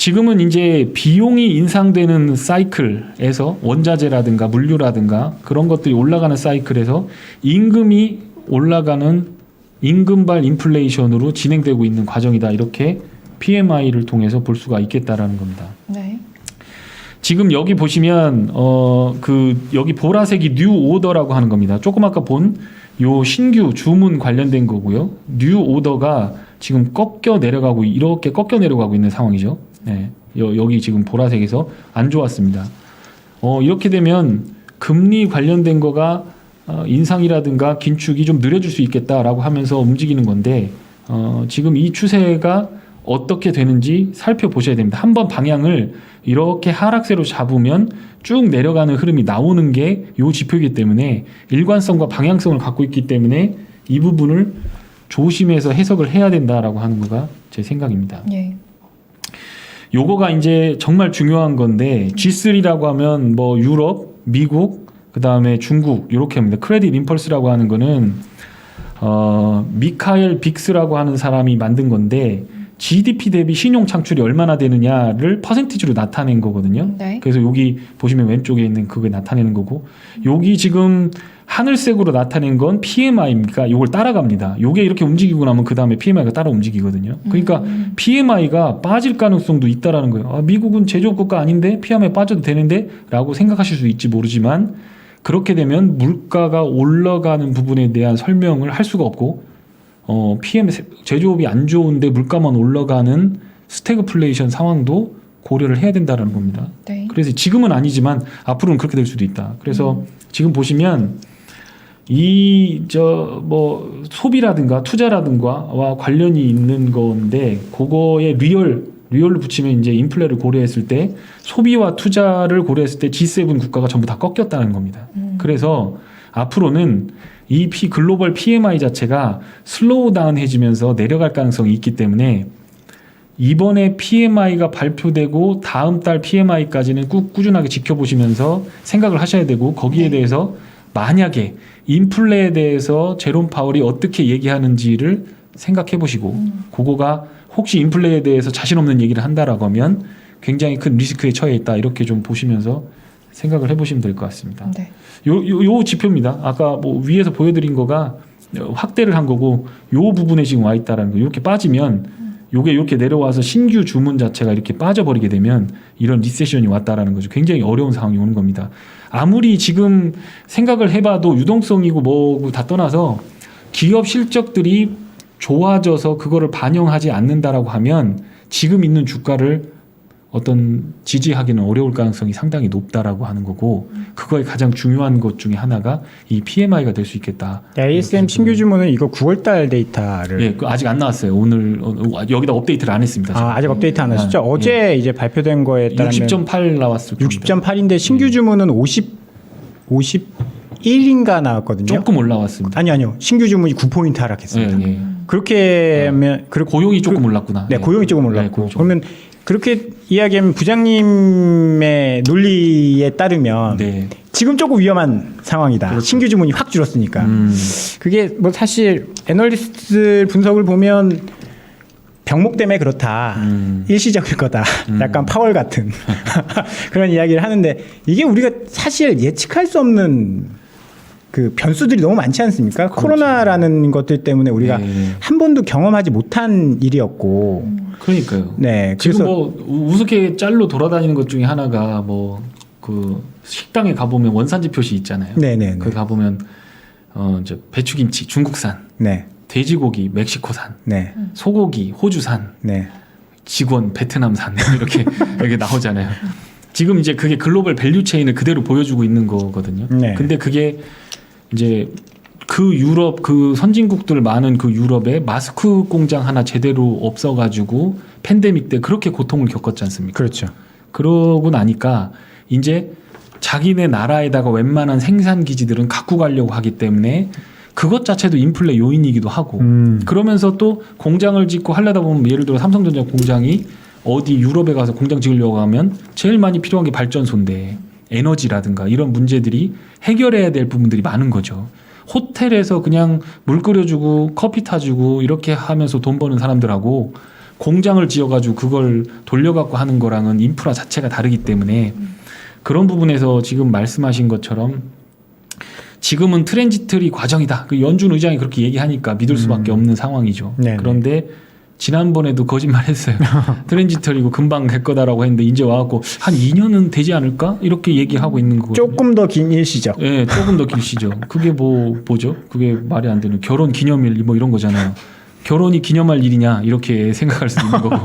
지금은 이제 비용이 인상되는 사이클에서 원자재라든가 물류라든가 그런 것들이 올라가는 사이클에서 임금이 올라가는 임금발 인플레이션으로 진행되고 있는 과정이다. 이렇게 PMI를 통해서 볼 수가 있겠다라는 겁니다. 네. 지금 여기 보시면 여기 보라색이 뉴 오더라고 하는 겁니다. 조금 아까 본 요 신규 주문 관련된 거고요. 뉴 오더가 지금 꺾여 내려가고 이렇게 꺾여 내려가고 있는 상황이죠. 네. 여기 지금 보라색에서 안 좋았습니다. 이렇게 되면 금리 관련된 거가 인상이라든가 긴축이 좀 느려질 수 있겠다라고 하면서 움직이는 건데 지금 이 추세가 어떻게 되는지 살펴보셔야 됩니다. 한번 방향을 이렇게 하락세로 잡으면 쭉 내려가는 흐름이 나오는 게 이 지표이기 때문에 일관성과 방향성을 갖고 있기 때문에 이 부분을 조심해서 해석을 해야 된다라고 하는 거가 제 생각입니다. 예. 요거가 이제 정말 중요한 건데 G3라고 하면 뭐 유럽, 미국, 그다음에 중국 이렇게 합니다. 크레딧 임펄스라고 하는 거는 미카엘 빅스라고 하는 사람이 만든 건데 GDP 대비 신용 창출이 얼마나 되느냐를 퍼센티지로 나타낸 거거든요. 네. 그래서 여기 보시면 왼쪽에 있는 그게 나타내는 거고 여기 지금 하늘색으로 나타낸 건 PMI입니까? 이걸 따라갑니다. 요게 이렇게 움직이고 나면 그 다음에 PMI가 따라 움직이거든요. 그러니까 PMI가 빠질 가능성도 있다라는 거예요. 미국은 제조업 국가 아닌데 PMI 빠져도 되는데 라고 생각하실 수 있지 모르지만 그렇게 되면 물가가 올라가는 부분에 대한 설명을 할 수가 없고 제조업이 안 좋은데 물가만 올라가는 스태그플레이션 상황도 고려를 해야 된다는 겁니다. 네. 그래서 지금은 아니지만 앞으로는 그렇게 될 수도 있다. 그래서 지금 보시면 소비라든가 투자라든가와 관련이 있는 건데 그거에 리얼을 붙이면 이제 인플레를 고려했을 때 소비와 투자를 고려했을 때 G7 국가가 전부 다 꺾였다는 겁니다. 그래서 앞으로는 이 글로벌 PMI 자체가 슬로우 다운해지면서 내려갈 가능성이 있기 때문에 이번에 PMI가 발표되고 다음 달 PMI까지는 꾸준하게 지켜보시면서 생각을 하셔야 되고 거기에 대해서 만약에 인플레에 대해서 제롬 파월이 어떻게 얘기하는지를 생각해 보시고 그거가 혹시 인플레에 대해서 자신 없는 얘기를 한다라고 하면 굉장히 큰 리스크에 처해 있다 이렇게 좀 보시면서 생각을 해보시면 될 것 같습니다. 네. 요 지표입니다. 아까 뭐 위에서 보여드린 거가 확대를 한 거고 요 부분에 지금 와 있다라는 거. 이렇게 빠지면 요게 이렇게 내려와서 신규 주문 자체가 이렇게 빠져버리게 되면 이런 리세션이 왔다라는 거죠. 굉장히 어려운 상황이 오는 겁니다. 아무리 지금 생각을 해봐도 유동성이고 뭐고 다 떠나서 기업 실적들이 좋아져서 그거를 반영하지 않는다라고 하면 지금 있는 주가를 어떤 지지하기는 어려울 가능성이 상당히 높다라고 하는 거고 그거의 가장 중요한 것 중에 하나가 이 PMI가 될 수 있겠다. ASM 신규 주문은 이거 9월달 데이터를 예, 아직 안 나왔어요. 오늘 여기다 업데이트를 안 했습니다. 지금. 아직 업데이트 안 하셨죠? 어제 이제 발표된 거에 따르면 60.8 나왔을 겁니다. 60.8인데 신규 주문은 51인가 나왔거든요. 조금 올라왔습니다. 아니요. 신규 주문이 9포인트 하락했습니다. 예, 예. 그렇게 하면 고용이 조금 올랐구나. 네, 예. 고용이 조금 올랐고. 네, 그렇죠. 그러면 그렇게 이야기하면 부장님의 논리에 따르면 네. 지금 조금 위험한 상황이다. 그렇죠. 신규 주문이 확 줄었으니까. 그게 뭐 사실 애널리스트 분석을 보면 병목 때문에 그렇다. 일시적일 거다. 약간 파월 같은 그런 이야기를 하는데 이게 우리가 사실 예측할 수 없는 그 변수들이 너무 많지 않습니까? 그렇죠. 코로나라는 것들 때문에 우리가 네. 한 번도 경험하지 못한 일이었고. 그러니까요. 네. 지금 그래서 뭐 우습게 짤로 돌아다니는 것 중에 하나가 뭐 그 식당에 가보면 원산지 표시 있잖아요. 네네. 거기 가보면 이제 배추김치 중국산, 네. 돼지고기 멕시코산, 네. 소고기 호주산, 네. 직원 베트남산 이렇게 나오잖아요. 지금 이제 그게 글로벌 밸류 체인을 그대로 보여주고 있는 거거든요. 네. 근데 그게 이제 그 유럽 그 선진국들 많은 그 유럽에 마스크 공장 하나 제대로 없어가지고 팬데믹 때 그렇게 고통을 겪었지 않습니까? 그렇죠. 그러고 나니까 이제 자기네 나라에다가 웬만한 생산 기지들은 갖고 가려고 하기 때문에 그것 자체도 인플레 요인이기도 하고 그러면서 또 공장을 짓고 하려다 보면 예를 들어 삼성전자 공장이 어디 유럽에 가서 공장 지으려고 하면 제일 많이 필요한 게 발전소인데 에너지라든가 이런 문제들이 해결해야 될 부분들이 많은 거죠. 호텔에서 그냥 물 끓여주고 커피 타주고 이렇게 하면서 돈 버는 사람들하고 공장을 지어가지고 그걸 돌려갖고 하는 거랑은 인프라 자체가 다르기 때문에 그런 부분에서 지금 말씀하신 것처럼 지금은 트랜지터리 과정이다. 그 연준 의장이 그렇게 얘기하니까 믿을 수밖에 없는 상황이죠. 네네. 그런데 지난번에도 거짓말했어요. 트랜지터리고 금방 갈 거다라고 했는데 이제 와갖고 한 2년은 되지 않을까? 이렇게 얘기하고 있는 거거든요. 조금 더 긴 일시적. 네, 조금 더 길시죠. 그게 뭐죠? 그게 말이 안 되는 결혼 기념일 뭐 이런 거잖아요. 결혼이 기념할 일이냐 이렇게 생각할 수 있는 거고.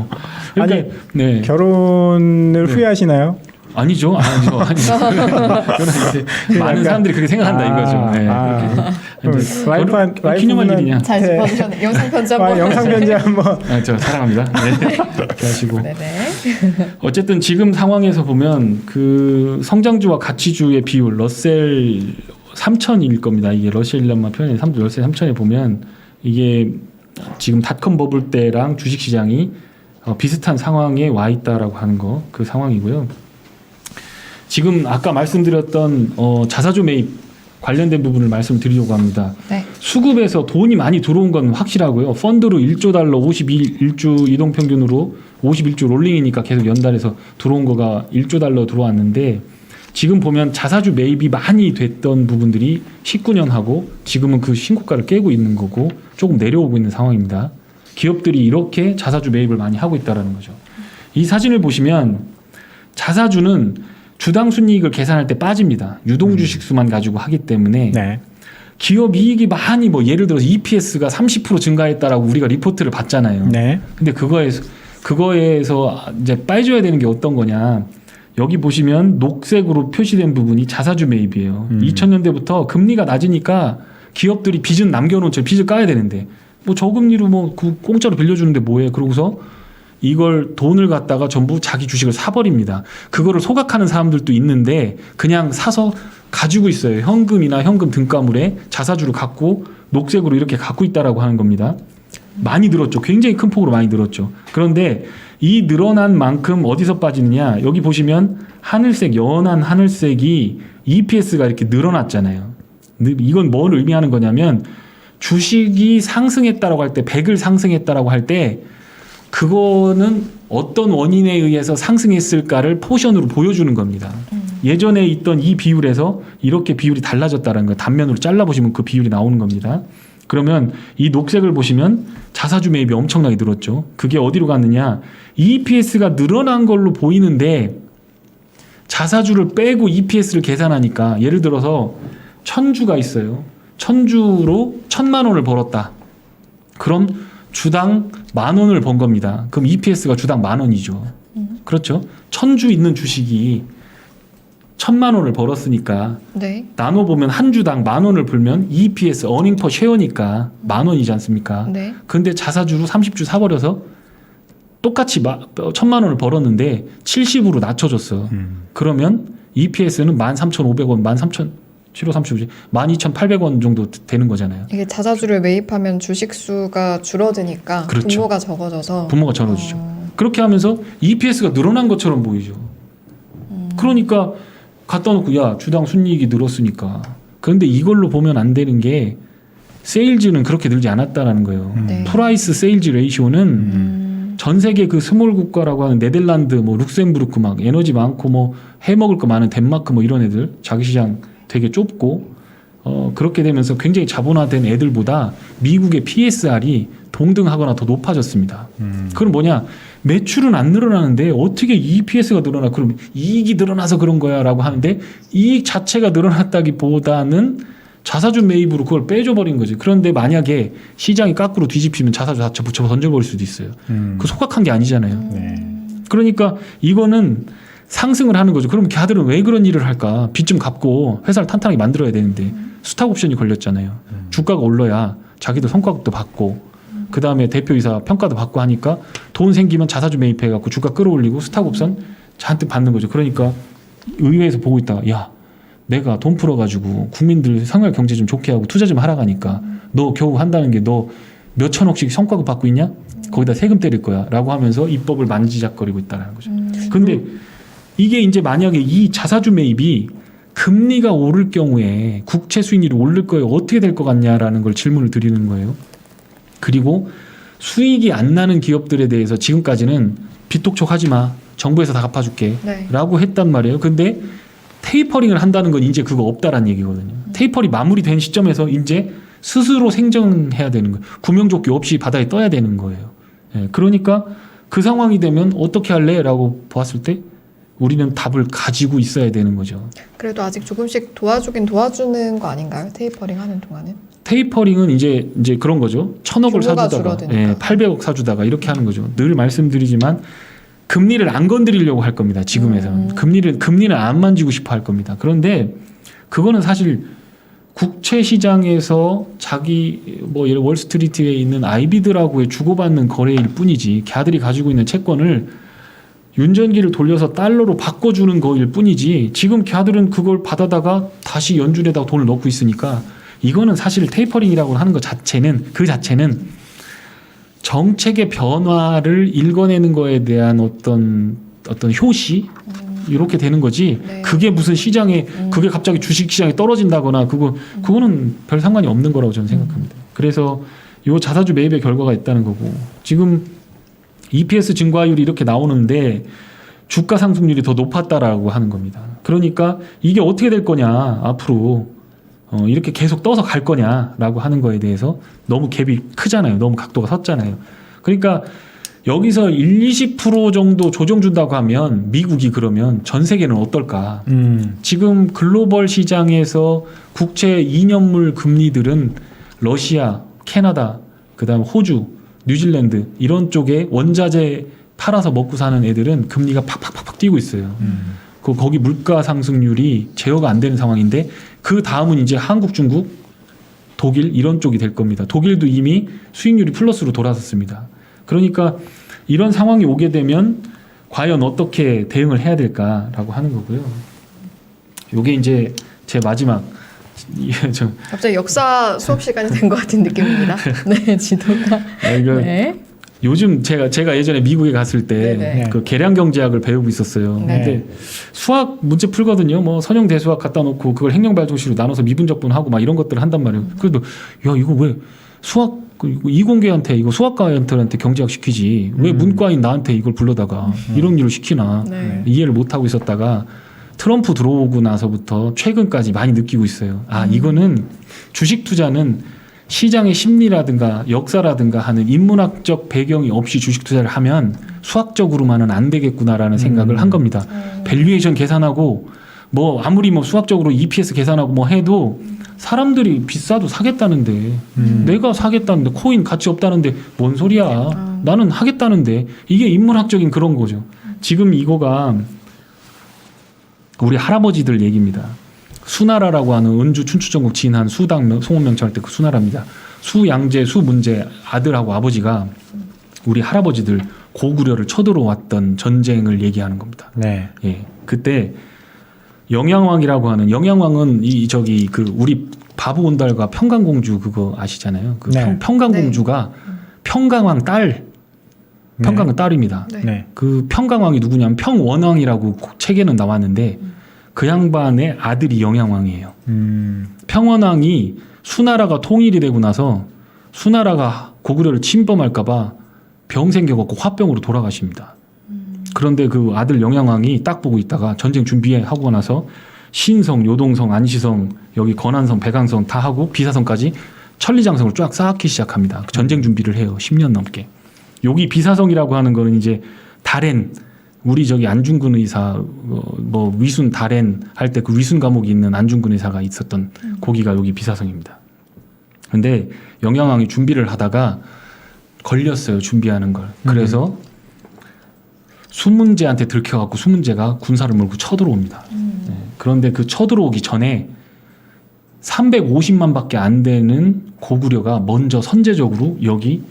아니, 그러니까, 네. 결혼을 네. 후회하시나요? 아니죠. 그건 이제 많은 사람들이 그렇게 생각한다 이거죠. 네, 와이프 기념할 일이냐? 잘 짚어주셨네. 영상 편지 한번. 영상 편지 한번. 저 사랑합니다. 네. 이렇게 하시고. 네네. 어쨌든 지금 상황에서 보면 그 성장주와 가치주의 비율 러셀 3000일 겁니다. 이게 러셀 1년만 표현해 러셀 3000에 보면 이게 지금 닷컴 버블 때랑 주식 시장이 비슷한 상황에 와 있다라고 하는 거 그 상황이고요. 지금 아까 말씀드렸던 자사주 매입 관련된 부분을 말씀드리려고 합니다. 네. 수급에서 돈이 많이 들어온 건 확실하고요. 펀드로 1조 달러 51주 이동 평균으로 51주 롤링이니까 계속 연달아서 들어온 거가 1조 달러 들어왔는데 지금 보면 자사주 매입이 많이 됐던 부분들이 19년 하고 지금은 그 신고가를 깨고 있는 거고 조금 내려오고 있는 상황입니다. 기업들이 이렇게 자사주 매입을 많이 하고 있다는 거죠. 이 사진을 보시면 자사주는 주당 순이익을 계산할 때 빠집니다. 유동주식 수만 가지고 하기 때문에 네. 기업 이익이 많이 뭐 예를 들어서 EPS가 30% 증가했다라고 우리가 리포트를 받잖아요. 네. 근데 그거에서 이제 빠져야 되는 게 어떤 거냐? 여기 보시면 녹색으로 표시된 부분이 자사주 매입이에요. 2000년대부터 금리가 낮으니까 기업들이 빚은 남겨놓은 채 빚을 까야 되는데 뭐 저금리로 뭐 공짜로 빌려주는데 뭐해? 그러고서 이걸 돈을 갖다가 전부 자기 주식을 사버립니다. 그거를 소각하는 사람들도 있는데 그냥 사서 가지고 있어요. 현금이나 현금 등가물에 자사주를 갖고 녹색으로 이렇게 갖고 있다라고 하는 겁니다. 많이 늘었죠. 굉장히 큰 폭으로 많이 늘었죠. 그런데 이 늘어난 만큼 어디서 빠지느냐? 여기 보시면 하늘색, 연한 하늘색이 EPS가 이렇게 늘어났잖아요. 이건 뭘 의미하는 거냐면 주식이 상승했다라고 할 때 100을 상승했다라고 할 때 그거는 어떤 원인에 의해서 상승했을까를 포션으로 보여주는 겁니다. 예전에 있던 이 비율에서 이렇게 비율이 달라졌다는 거 단면으로 잘라보시면 그 비율이 나오는 겁니다. 그러면 이 녹색을 보시면 자사주 매입이 엄청나게 늘었죠. 그게 어디로 갔느냐. EPS가 늘어난 걸로 보이는데 자사주를 빼고 EPS를 계산하니까 예를 들어서 1000주가 있어요. 1000주로 1000만 원을 벌었다. 그럼 주당 10,000원을 번 겁니다. 그럼 EPS가 주당 10,000원이죠. 그렇죠? 1000주 있는 주식이 1000만 원을 벌었으니까 네. 나눠보면 한 주당 10,000원을 벌면 EPS 어닝 퍼 쉐어니까 10,000원이지 않습니까? 네. 근데 자사주로 30주 사버려서 똑같이 1,000만 원을 벌었는데 70으로 낮춰줬어. 그러면 EPS는 13,500원, 13,000 12,800원 정도 되는 거잖아요. 이게 자사주를 매입하면 주식 수가 줄어드니까 그렇죠. 분모가 적어져서 분모가 적어지죠. 그렇게 하면서 EPS가 늘어난 것처럼 보이죠. 그러니까 갖다 놓고 야 주당 순이익이 늘었으니까. 그런데 이걸로 보면 안 되는 게 세일즈는 그렇게 늘지 않았다라는 거예요. 네. 프라이스 세일즈 레이시오는 전 세계 그 스몰 국가라고 하는 네덜란드, 뭐 룩셈부르크 막 에너지 많고 뭐 해먹을 거 많은 덴마크 뭐 이런 애들 자기 시장 되게 좁고 그렇게 되면서 굉장히 자본화된 애들보다 미국의 PSR이 동등하거나 더 높아졌습니다. 그럼 뭐냐? 매출은 안 늘어나는데 어떻게 EPS가 늘어나? 그럼 이익이 늘어나서 그런 거야 라고 하는데 이익 자체가 늘어났다기보다는 자사주 매입으로 그걸 빼줘버린 거지. 그런데 만약에 시장이 거꾸로 뒤집히면 자사주 자체 붙여 던져버릴 수도 있어요. 그 소각한 게 아니잖아요. 네. 그러니까 이거는 상승을 하는 거죠. 그럼 걔들은 왜 그런 일을 할까? 빚 좀 갚고 회사를 탄탄하게 만들어야 되는데 스탁 옵션이 걸렸잖아요. 주가가 올라야 자기도 성과급도 받고 그 다음에 대표이사 평가도 받고 하니까 돈 생기면 자사주 매입해갖고 주가 끌어올리고 스탁 옵션 잔뜩 받는 거죠. 그러니까 의회에서 보고 있다가 야 내가 돈 풀어가지고 국민들 생활 경제 좀 좋게 하고 투자 좀 하라 가니까 너 겨우 한다는 게 너 몇천억씩 성과급 받고 있냐? 거기다 세금 때릴 거야 라고 하면서 입법을 만지작거리고 있다는 거죠. 근데 이게 이제 만약에 이 자사주 매입이 금리가 오를 경우에 국채 수익률이 오를 거예요. 어떻게 될 것 같냐라는 걸 질문을 드리는 거예요. 그리고 수익이 안 나는 기업들에 대해서 지금까지는 빚독촉하지 마. 정부에서 다 갚아줄게. 네. 라고 했단 말이에요. 근데 테이퍼링을 한다는 건 이제 그거 없다라는 얘기거든요. 테이퍼링 마무리된 시점에서 이제 스스로 생존해야 되는 거예요. 구명조끼 없이 바다에 떠야 되는 거예요. 예, 그러니까 그 상황이 되면 어떻게 할래? 라고 보았을 때 우리는 답을 가지고 있어야 되는 거죠. 그래도 아직 조금씩 도와주긴 도와주는 거 아닌가요? 테이퍼링 하는 동안은? 테이퍼링은 이제 그런 거죠. 1,000억을 규모가 사주다가 줄어드니까. 예, 800억 이렇게 하는 거죠. 늘 말씀드리지만 금리를 안 건드리려고 할 겁니다. 지금에서는 금리는 안 만지고 싶어 할 겁니다. 그런데 그거는 사실 국채 시장에서 자기 뭐 예를 월스트리트에 있는 아이비들하고의 주고받는 거래일 뿐이지 걔들이 가지고 있는 채권을 윤전기를 돌려서 달러로 바꿔주는 거일 뿐이지 지금 걔들은 그걸 받아다가 다시 연준에다가 돈을 넣고 있으니까 이거는 사실 테이퍼링이라고 하는 것 자체는 정책의 변화를 읽어내는 거에 대한 어떤 효시 이렇게 되는 거지. 네. 그게 무슨 시장에 그게 갑자기 주식 시장에 떨어진다거나 그거는 별 상관이 없는 거라고 저는 생각합니다. 그래서 요 자사주 매입의 결과가 있다는 거고 지금 EPS 증가율이 이렇게 나오는데 주가 상승률이 더 높았다라고 하는 겁니다. 그러니까 이게 어떻게 될 거냐 앞으로 이렇게 계속 떠서 갈 거냐라고 하는 거에 대해서 너무 갭이 크잖아요. 너무 각도가 섰잖아요. 그러니까 여기서 20% 정도 조정 준다고 하면 미국이 그러면 전 세계는 어떨까? 지금 글로벌 시장에서 국채 2년물 금리들은 러시아, 캐나다, 그다음 호주, 뉴질랜드 이런 쪽에 원자재 팔아서 먹고 사는 애들은 금리가 팍팍팍팍 뛰고 있어요. 거기 물가 상승률이 제어가 안 되는 상황인데 그 다음은 이제 한국, 중국, 독일 이런 쪽이 될 겁니다. 독일도 이미 수익률이 플러스로 돌아섰습니다. 그러니까 이런 상황이 오게 되면 과연 어떻게 대응을 해야 될까라고 하는 거고요. 이게 이제 제 마지막 갑자기 역사 수업 시간이 된 것 같은 느낌입니다. 네, 지도가. 네. 요즘 제가 예전에 미국에 갔을 때 그 계량 경제학을 배우고 있었어요. 네. 근데 수학 문제 풀거든요. 뭐 선형 대수학 갖다 놓고 그걸 행령 발전식으로 나눠서 미분적분하고 막 이런 것들을 한단 말이에요. 그래도 야 이거 왜 수학 이공계한테 이거 수학과한테 경제학 시키지 왜 문과인 나한테 이걸 불러다가 이런 일을 시키나 이해를 못 하고 있었다가 트럼프 들어오고 나서부터 최근까지 많이 느끼고 있어요. 아 이거는 주식 투자는 시장의 심리라든가 역사라든가 하는 인문학적 배경이 없이 주식 투자를 하면 수학적으로만은 안 되겠구나라는 생각을 한 겁니다. 밸류에이션 계산하고 뭐 아무리 뭐 수학적으로 EPS 계산하고 뭐 해도 사람들이 비싸도 사겠다는데 내가 사겠다는데 코인 가치 없다는데 뭔 소리야. 나는 하겠다는데 이게 인문학적인 그런 거죠. 지금 이거가 우리 할아버지들 얘기입니다. 수나라라고 하는 은주 춘추전국 진한 수당 송원명찰 때 그 수나라입니다. 수양제 수문제 아들하고 아버지가 우리 할아버지들 고구려를 쳐들어왔던 전쟁을 얘기하는 겁니다. 네. 예, 그때 영양왕이라고 하는 영양왕은 그 우리 바보온달과 평강공주 그거 아시잖아요. 그 네. 평강공주가 평강왕 딸 평강의 딸입니다. 네. 그 평강왕이 누구냐면 평원왕이라고 책에는 나왔는데 그 양반의 아들이 영양왕이에요. 평원왕이 수나라가 통일이 되고 나서 수나라가 고구려를 침범할까봐 병 생겨갖고 화병으로 돌아가십니다. 그런데 그 아들 영양왕이 딱 보고 있다가 전쟁 준비하고 나서 신성, 요동성, 안시성, 여기 건안성, 백왕성 다 하고 비사성까지 천리장성을 쫙 쌓기 시작합니다. 전쟁 준비를 해요. 10년 넘게. 여기 비사성이라고 하는 거는 이제 다렌 우리 저기 안중근 의사 뭐 위순 다렌 할 때 그 위순 감옥이 있는 안중근 의사가 있었던 거기가 여기 비사성입니다. 근데 영양왕이 준비를 하다가 걸렸어요. 준비하는 걸. 그래서 수문제한테 들켜갖고 수문제가 군사를 몰고 쳐들어옵니다. 네. 그런데 그 쳐들어오기 전에 350만밖에 안 되는 고구려가 먼저 선제적으로 여기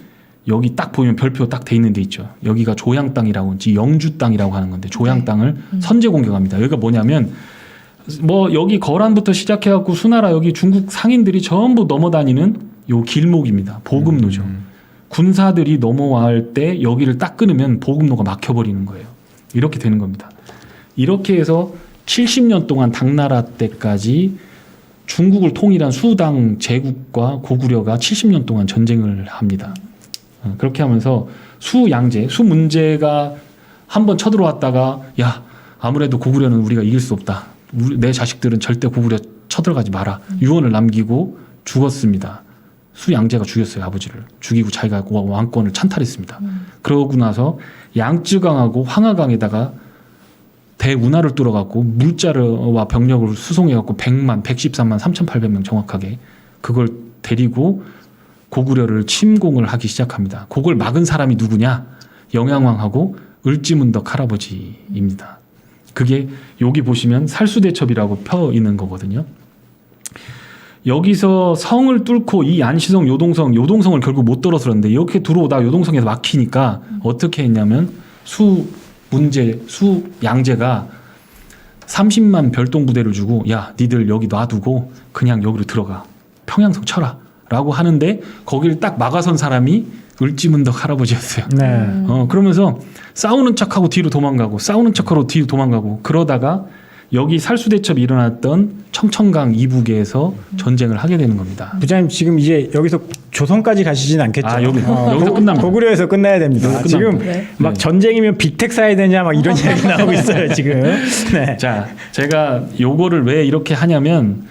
딱 보면 별표 딱 돼 있는 데 있죠. 여기가 조양 땅이라고 영주 땅이라고 하는 건데 조양 땅을 선제 공격합니다. 여기가 뭐냐면 뭐 여기 거란부터 시작해갖고 수나라 여기 중국 상인들이 전부 넘어다니는 요 길목입니다. 보급로죠. 군사들이 넘어갈 때 여기를 딱 끊으면 보급로가 막혀버리는 거예요. 이렇게 되는 겁니다. 이렇게 해서 70년 동안 당나라 때까지 중국을 통일한 수당 제국과 고구려가 70년 동안 전쟁을 합니다. 그렇게 하면서 수양제, 수 문제가 한번 쳐들어왔다가 야 아무래도 고구려는 우리가 이길 수 없다. 내 자식들은 절대 고구려 쳐들어가지 마라. 유언을 남기고 죽었습니다. 수양제가 죽였어요. 아버지를. 죽이고 자기가 왕권을 찬탈했습니다. 그러고 나서 양쯔강하고 황하강에다가 대운하를 뚫어갖고 물자와 병력을 수송해갖고 113만 3,800명 정확하게 그걸 데리고 고구려를 침공을 하기 시작합니다. 그걸 막은 사람이 누구냐? 영양왕하고 을지문덕 할아버지입니다. 그게 여기 보시면 살수대첩이라고 펴 있는 거거든요. 여기서 성을 뚫고 이 안시성, 요동성을 결국 못 들어서는데 이렇게 들어오다 요동성에서 막히니까 어떻게 했냐면 수 양제가 30만 별동 부대를 주고 야 니들 여기 놔두고 그냥 여기로 들어가 평양성 쳐라 라고 하는데 거기를 딱 막아선 사람이 을지문덕 할아버지였어요. 네. 그러면서 싸우는 척하고 뒤로 도망가고 싸우는 척하고 뒤로 도망가고 그러다가 여기 살수대첩이 일어났던 청천강 이북에서 전쟁을 하게 되는 겁니다. 부장님 지금 이제 여기서 조선까지 가시진 않겠죠? 여기서 끝납니다. 고구려에서 끝나야 됩니다. 여기서 지금 끝납니다. 네. 막 전쟁이면 빅텍 사야 되냐 막 이런 이야기 나오고 있어요 지금. 네. 자, 제가 요거를 왜 이렇게 하냐면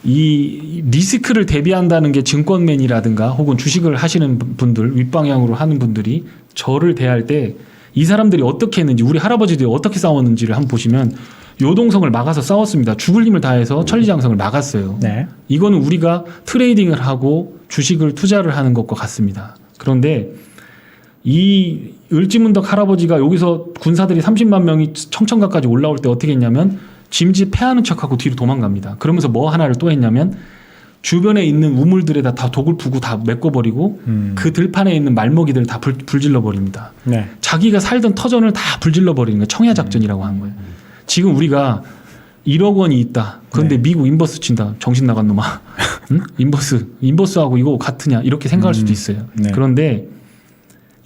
이 리스크를 대비한다는 게 증권맨이라든가 혹은 주식을 하시는 분들 윗방향으로 하는 분들이 저를 대할 때 이 사람들이 어떻게 했는지 우리 할아버지들이 어떻게 싸웠는지를 한번 보시면 요동성을 막아서 싸웠습니다. 죽을 힘을 다해서 천리장성을 막았어요. 네. 이거는 우리가 트레이딩을 하고 주식을 투자를 하는 것과 같습니다. 그런데 이 을지문덕 할아버지가 여기서 군사들이 30만 명이 청천가까지 올라올 때 어떻게 했냐면 짐짓 패하는 척하고 뒤로 도망갑니다. 그러면서 뭐 하나를 또 했냐면 주변에 있는 우물들에다 다 독을 푸고 다 메꿔버리고 그 들판에 있는 말먹이들을 다 불질러버립니다. 네. 자기가 살던 터전을 다 불질러버리는 거예요. 청야작전이라고 하는 거예요. 지금 우리가 1억 원이 있다. 그런데 네. 미국 인버스 친다. 정신 나간 놈아. 응? 인버스하고 이거 같으냐 이렇게 생각할 수도 있어요. 네. 그런데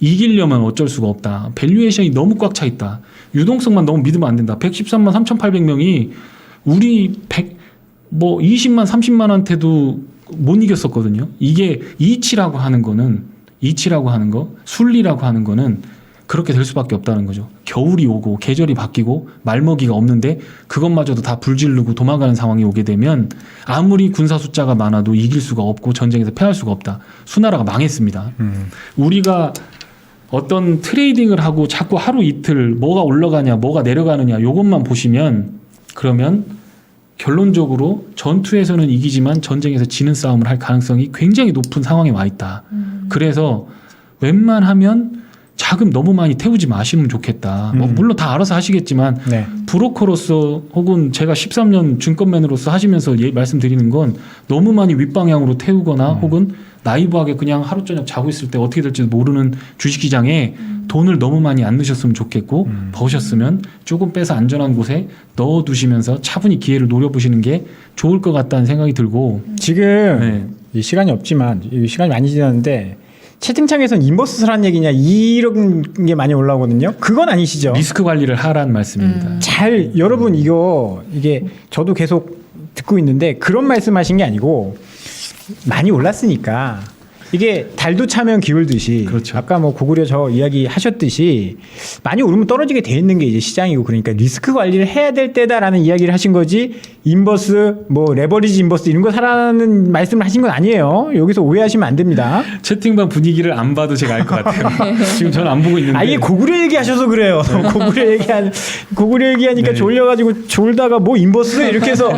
이기려면 어쩔 수가 없다. 밸류에이션이 너무 꽉 차 있다. 유동성만 너무 믿으면 안 된다. 113만 3,800명이 우리 20만 30만한테도 못 이겼었거든요. 이게 이치라고 하는 거, 순리라고 하는 거는 그렇게 될 수밖에 없다는 거죠. 겨울이 오고 계절이 바뀌고 말먹이가 없는데 그것마저도 다 불지르고 도망가는 상황이 오게 되면 아무리 군사 숫자가 많아도 이길 수가 없고 전쟁에서 패할 수가 없다. 수나라가 망했습니다. 우리가 어떤 트레이딩을 하고 자꾸 하루 이틀 뭐가 올라가냐 뭐가 내려가느냐 요것만 보시면 그러면 결론적으로 전투에서는 이기지만 전쟁에서 지는 싸움을 할 가능성이 굉장히 높은 상황에 와 있다. 그래서 웬만하면 자금 너무 많이 태우지 마시면 좋겠다. 뭐 물론 다 알아서 하시겠지만 네. 브로커로서 혹은 제가 13년 증권맨으로서 하시면서 말씀드리는 건 너무 많이 윗방향으로 태우거나 혹은 나이브하게 그냥 하루 저녁 자고 있을 때 어떻게 될지도 모르는 주식시장에 돈을 너무 많이 안 넣으셨으면 좋겠고 버셨으면 조금 빼서 안전한 곳에 넣어두시면서 차분히 기회를 노려보시는 게 좋을 것 같다는 생각이 들고 지금 네. 이 시간이 없지만 이 시간이 많이 지났는데 채팅창에선 인버스 사란 얘기냐 이런 게 많이 올라오거든요. 그건 아니시죠? 리스크 관리를 하라는 말씀입니다. 여러분 이게 저도 계속 듣고 있는데 그런 말씀하신 게 아니고 많이 올랐으니까 이게 달도 차면 기울듯이 그렇죠. 아까 뭐 고구려 저 이야기 하셨듯이 많이 오르면 떨어지게 돼 있는 게 이제 시장이고 그러니까 리스크 관리를 해야 될 때다라는 이야기를 하신 거지 인버스 뭐 레버리지 인버스 이런 거 사라는 말씀을 하신 건 아니에요. 여기서 오해하시면 안 됩니다. 채팅방 분위기를 안 봐도 제가 알 것 같아요. 지금 저는 안 보고 있는데 아예 고구려 얘기하셔서 그래요. 고구려 얘기하니까 네. 졸려가지고 졸다가 뭐 인버스 이렇게 해서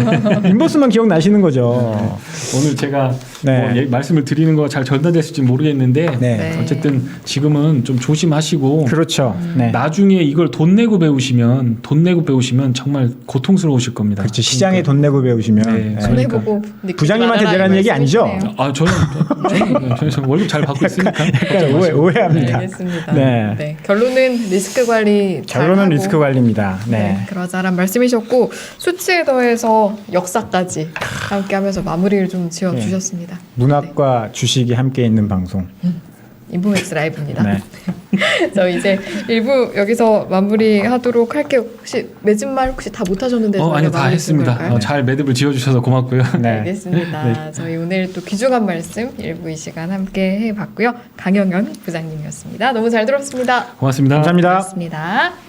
인버스만 기억나시는 거죠. 오늘 제가 네. 뭐 말씀을 드리는 거 잘 전달됐을지 모르겠는데 네. 어쨌든 지금은 좀 조심하시고 그렇죠. 네. 나중에 이걸 돈 내고 배우시면 정말 고통스러우실 겁니다. 그렇죠. 시장에 돈 내고 배우시면 네. 네. 손 그러니까. 해보고 부장님한테 내라는 얘기 아니죠? 저는 월급 잘 받고 있으니까 약간 오해합니다. 알겠습니다. 네. 네. 결론은 리스크 관리 결론은 잘하고. 리스크 관리입니다. 네. 네. 그러자란 말씀이셨고 수치에 더해서 역사까지 함께하면서 마무리를 좀 지어주셨습니다. 문학과 주식이 함께 있는 방송. 인포맥스 라이브입니다. 네. 저희 이제 1부 여기서 마무리하도록 할게요. 혹시 맺은 말 혹시 다 못하셨는데 아니요, 다 마무리 했습니다. 될까요? 잘 매듭을 지어주셔서 고맙고요. 네. 알겠습니다. 저희 오늘 또 귀중한 말씀 1부 이 시간 함께 해봤고요. 강영현 부장님이었습니다. 너무 잘 들었습니다. 고맙습니다. 감사합니다. 고맙습니다.